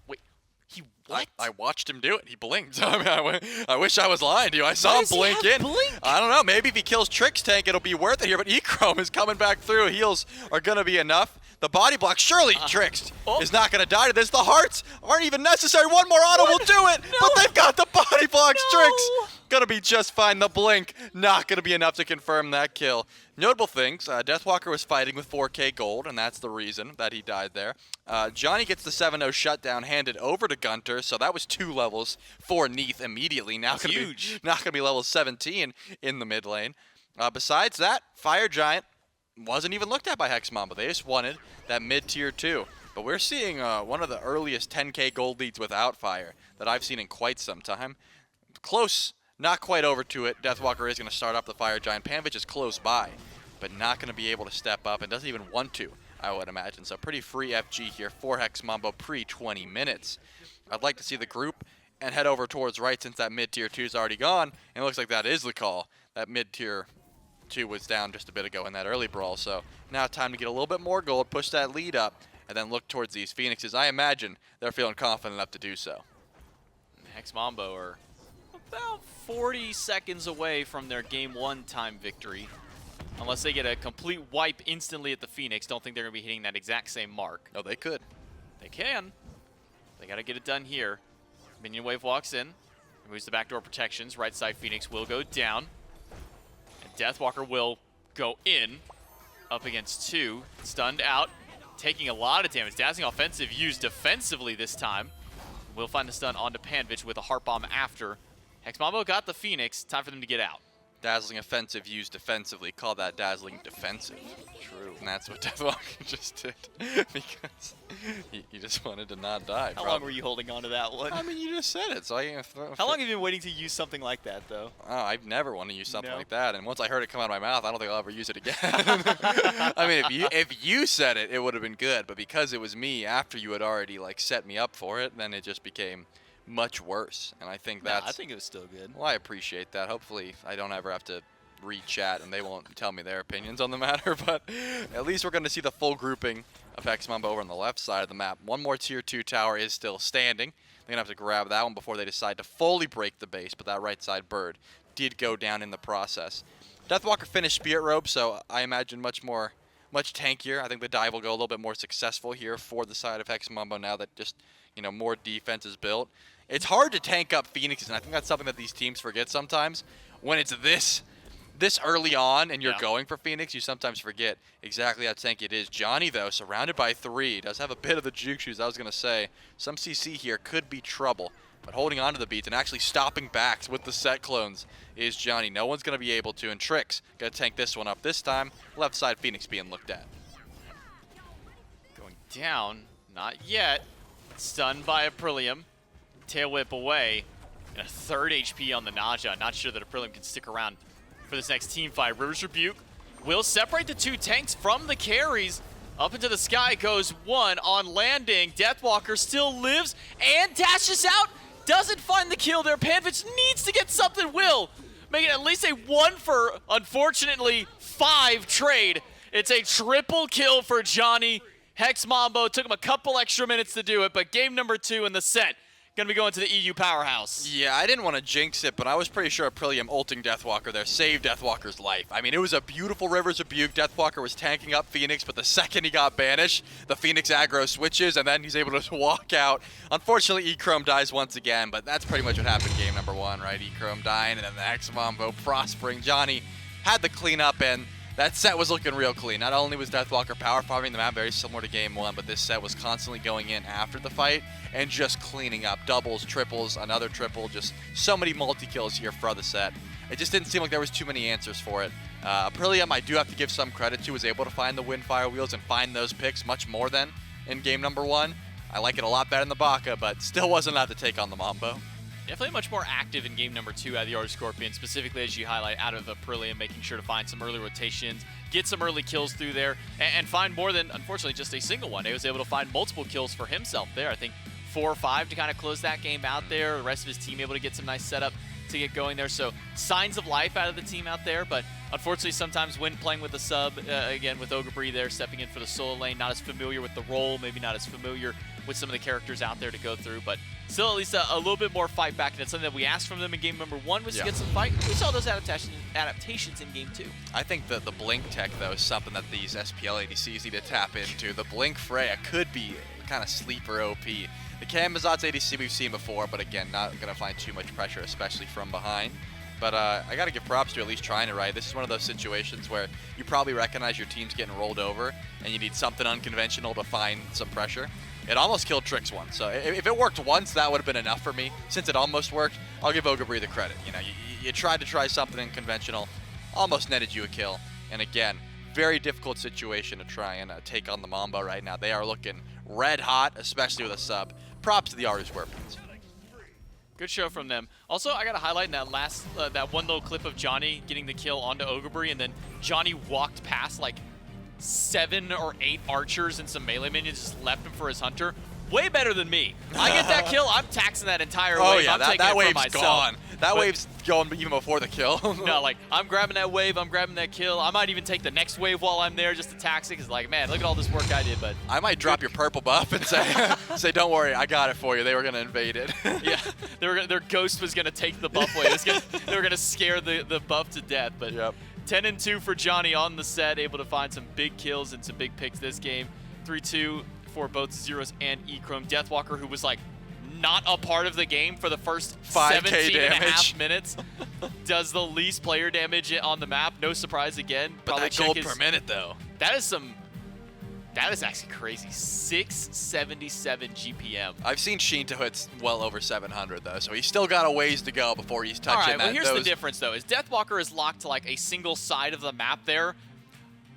Wait, he what? I watched him do it. He blinked. I mean, I wish I was lying to you. I saw him blink in. Blink? I don't know. Maybe if he kills Trix Tank, it'll be worth it here. But E-Chrome is coming back through. Heals are going to be enough. The body block, surely Trix is not going to die to this. The hearts aren't even necessary. One more auto will do it. No. But they've got the body blocks. No. Trix going to be just fine. The blink not going to be enough to confirm that kill. Notable things, Deathwalker was fighting with 4k gold, and that's the reason that he died there. Johnny gets the 7-0 shutdown handed over to Gunter, so that was 2 levels for Neath immediately. Now That's gonna huge. Not going to be level 17 in the mid lane. Besides that, Fire Giant wasn't even looked at by Hex Mambo. They just wanted that mid-tier 2. But we're seeing one of the earliest 10k gold leads without Fire that I've seen in quite some time. Close. Not quite over to it. Deathwalker is going to start up the Fire Giant. Panvich is close by, but not going to be able to step up and doesn't even want to, I would imagine. So pretty free FG here for Hex Mambo pre-20 minutes. I'd like to see the group and head over towards right since that mid-tier 2 is already gone. And it looks like that is the call. That mid-tier 2 was down just a bit ago in that early brawl. So now time to get a little bit more gold, push that lead up, and then look towards these Phoenixes. I imagine they're feeling confident enough to do so. Hex Mambo are about 40 seconds away from their game 1 time victory. Unless they get a complete wipe instantly at the Phoenix, don't think they're going to be hitting that exact same mark. No, they could. They can. They got to get it done here. Minion wave walks in, removes the backdoor protections. Right side Phoenix will go down. And Deathwalker will go in. Up against 2. Stunned out. Taking a lot of damage. Dazzling Offensive used defensively this time. We'll find the stun onto Panvich with a Heart Bomb after. Hex Mambo got the Phoenix. Time for them to get out. Dazzling Offensive used defensively. Call that Dazzling Defensive. True. And that's what Deathwalker just did. Because he just wanted to not die. How long were you holding on to that one? I mean, you just said it, so I... How long have you been waiting to use something like that, though? Oh, I've never want to use something No. like that, and once I heard it come out of my mouth, I don't think I'll ever use it again. I mean, if you said it, it would have been good, but because it was me after you had already like set me up for it, then it just became much worse. And I think that's... I think it was still good. Well, I appreciate that. Hopefully, I don't ever have to re-chat and they won't tell me their opinions on the matter, but at least we're going to see the full grouping of Hex Mambo over on the left side of the map. One more tier 2 tower is still standing. They're going to have to grab that one before they decide to fully break the base, but that right side bird did go down in the process. Deathwalker finished Spirit Robe, so I imagine much tankier. I think the dive will go a little bit more successful here for the side of Hex Mambo now that just, you know, more defense is built. It's hard to tank up Phoenixes, and I think that's something that these teams forget sometimes. When it's this early on and you're going for Phoenix, you sometimes forget exactly how tanky it is. Johnny, though, surrounded by 3, does have a bit of the juke shoes. I was going to say, some CC here could be trouble, but holding on to the beats and actually stopping backs with the set clones is Johnny. No one's going to be able to, and Trix going to tank this one up this time. Left side Phoenix being looked at. Going down. Not yet. Stunned by Aprillium. Tail whip away. And a 3rd HP on the Naja. Not sure that Aprillium can stick around for this next team fight. River's Rebuke will separate the 2 tanks from the carries. Up into the sky goes 1 on landing. Deathwalker still lives and dashes out. Doesn't find the kill there. Panvich needs to get something. Will make it at least a 1 for, unfortunately, 5 trade. It's a triple kill for Johnny. Hex Mambo took him a couple extra minutes to do it, but game number 2 in the set. Going to be going to the EU powerhouse. Yeah, I didn't want to jinx it, but I was pretty sure Aprillium ulting Deathwalker there saved Deathwalker's life. I mean, it was a beautiful River's Rebuke. Deathwalker was tanking up Phoenix, but the second he got banished, the Phoenix aggro switches, and then he's able to walk out. Unfortunately, E-Chrome dies once again, but that's pretty much what happened game number 1, right? E-Chrome dying, and then the Hex Mambo prospering. Johnny had the cleanup, and that set was looking real clean. Not only was Deathwalker power farming the map very similar to game 1, but this set was constantly going in after the fight and just cleaning up doubles, triples, another triple, just so many multi-kills here for the set. It just didn't seem like there was too many answers for it. Aprillium, I do have to give some credit to, was able to find the Windfire wheels and find those picks much more than in game number 1. I like it a lot better than the Baka, but still wasn't enough to take on the Mambo. Definitely much more active in game number 2 out of the Aaru Scorpion, specifically as you highlight out of Aprillium, making sure to find some early rotations, get some early kills through there, and find more than, unfortunately, just a single one. He was able to find multiple kills for himself there. I think 4 or 5 to kind of close that game out there. The rest of his team able to get some nice setup to get going there. So signs of life out of the team out there, but unfortunately sometimes when playing with the sub, again with Ogre there stepping in for the solo lane, not as familiar with the role, maybe not as familiar with some of the characters out there to go through, but still at least a little bit more fight back, and it's something that we asked from them in game number 1 was to get some fight. We saw those adaptations in game 2. I think that the Blink tech, though, is something that these SPL ADCs need to tap into. The Blink Freya could be kind of sleeper OP. The Camazot's ADC we've seen before, but again, not going to find too much pressure, especially from behind. But I got to give props to at least trying it right. This is one of those situations where you probably recognize your team's getting rolled over, and you need something unconventional to find some pressure. It almost killed Trix once, so if it worked once, that would have been enough for me. Since it almost worked, I'll give Ogre the credit. You know, you tried to try something unconventional, almost netted you a kill. And again, very difficult situation to try and take on the Mambo right now. They are looking red hot, especially with a sub. Props to the Aaru Scorpions. Good show from them. Also, I got to highlight in that last, that one little clip of Johnny getting the kill onto Ogre, and then Johnny walked past like 7 or 8 archers and some melee minions, just left him for his hunter. Way better than me. I get that kill, I'm taxing that entire wave. Oh yeah, I'm that taking it for wave's myself. gone. That wave's going even before the kill. No, like, I'm grabbing that wave, I'm grabbing that kill. I might even take the next wave while I'm there just to tax it, because like, man, look at all this work I did, but... I might drop your purple buff and say, don't worry, I got it for you. They were going to invade it. Yeah, their ghost was going to take the buff away. They were going to scare the buff to death, but... Yep. 10-2 for Johnny on the set, able to find some big kills and some big picks this game. 3-2 for both Zeros and E-Chrome. Deathwalker, who was like not a part of the game for the first 17 and a half minutes, does the least player damage on the map. No surprise again. But Probably that gold per minute, though. That is actually crazy. 677 GPM. I've seen Shinto hits well over 700, though, so he's still got a ways to go before he's touching All right, that. well, here's the difference, though, is Deathwalker is locked to, like, a single side of the map there.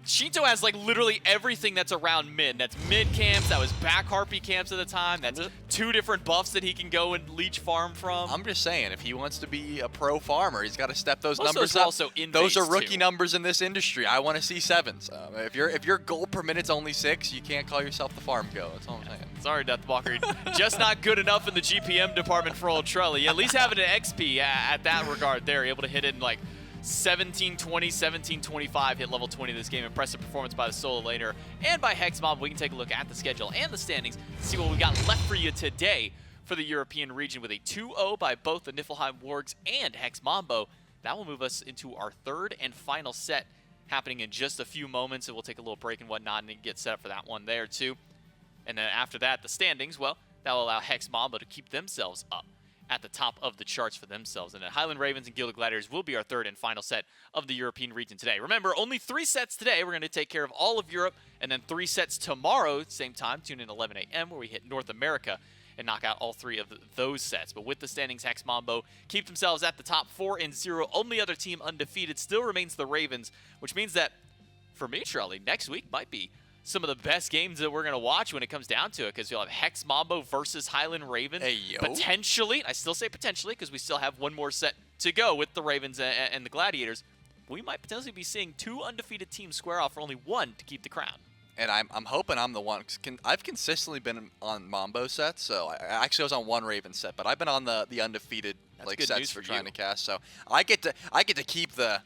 Shinto has, like, literally everything that's around mid. That's mid camps, that was back harpy camps at the time, that's 2 different buffs that he can go and leach farm from. I'm just saying, if he wants to be a pro farmer, he's got to step those Most of numbers those are up. also in Those are phase rookie 2. numbers in this industry. I want to see 7s. If your gold per minute's only 6, you can't call yourself the farm go. That's all I'm saying. Sorry, Deathwalker. Just not good enough in the GPM department for old Trelly. At least having an XP at that regard there, able to hit it in, like, 1720, 1725, hit level 20 this game. Impressive performance by the solo laner and by Hex Mambo. We can take a look at the schedule and the standings to see what we got left for you today for the European region with a 2-0 by both the Niflheim Wargs and Hex Mambo. That will move us into our third and final set happening in just a few moments, and we'll take a little break and whatnot and get set up for that one there too. And then after that, the standings, well, that will allow Hex Mambo to keep themselves up at the top of the charts for themselves. And then Highland Ravens and Gilded Gladiators will be our third and final set of the European region today. Remember, only 3 sets today. We're going to take care of all of Europe, and then 3 sets tomorrow, same time, tune in 11 a.m., where we hit North America and knock out all 3 of those sets. But with the standings, Hex Mambo keep themselves at the top 4-0. Only other team undefeated still remains the Ravens, which means that, for me, Charlie, next week might be some of the best games that we're going to watch when it comes down to it, because you'll have Hex Mambo versus Highland Ravens. Hey, yo. Potentially, I still say potentially, because we still have one more set to go with the Ravens and the Gladiators. We might potentially be seeing 2 undefeated teams square off for only 1 to keep the crown. And I'm hoping I'm the one. I've consistently been on Mambo sets, so I was on 1 Raven set, but I've been on the undefeated That's good sets news for for trying you. to cast. So I get to keep the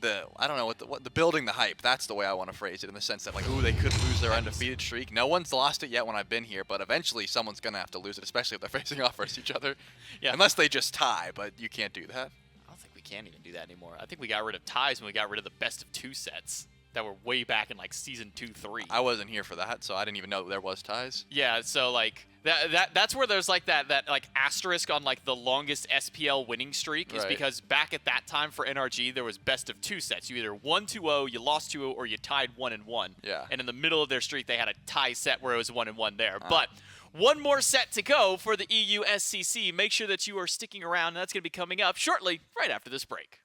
I don't know what the building the hype. That's the way I want to phrase it, in the sense that like, ooh, they could lose their undefeated streak. No one's lost it yet when I've been here, but eventually someone's gonna have to lose it, especially if they're facing off versus each other. Yeah. Unless they just tie, but you can't do that. I don't think we can even do that anymore. I think we got rid of ties when we got rid of the best of 2 sets that were way back in like season 2, 3. I wasn't here for that, so I didn't even know there was ties. Yeah, so like that's where there's like that like asterisk on like the longest SPL winning streak is Right. because back at that time for NRG there was best of 2 sets. You either won 2-0, you lost 2-0, or you tied 1-1. Yeah. And in the middle of their streak they had a tie set where it was 1-1 there. But one more set to go for the EU SCC. Make sure that you are sticking around, and that's going to be coming up shortly, right after this break.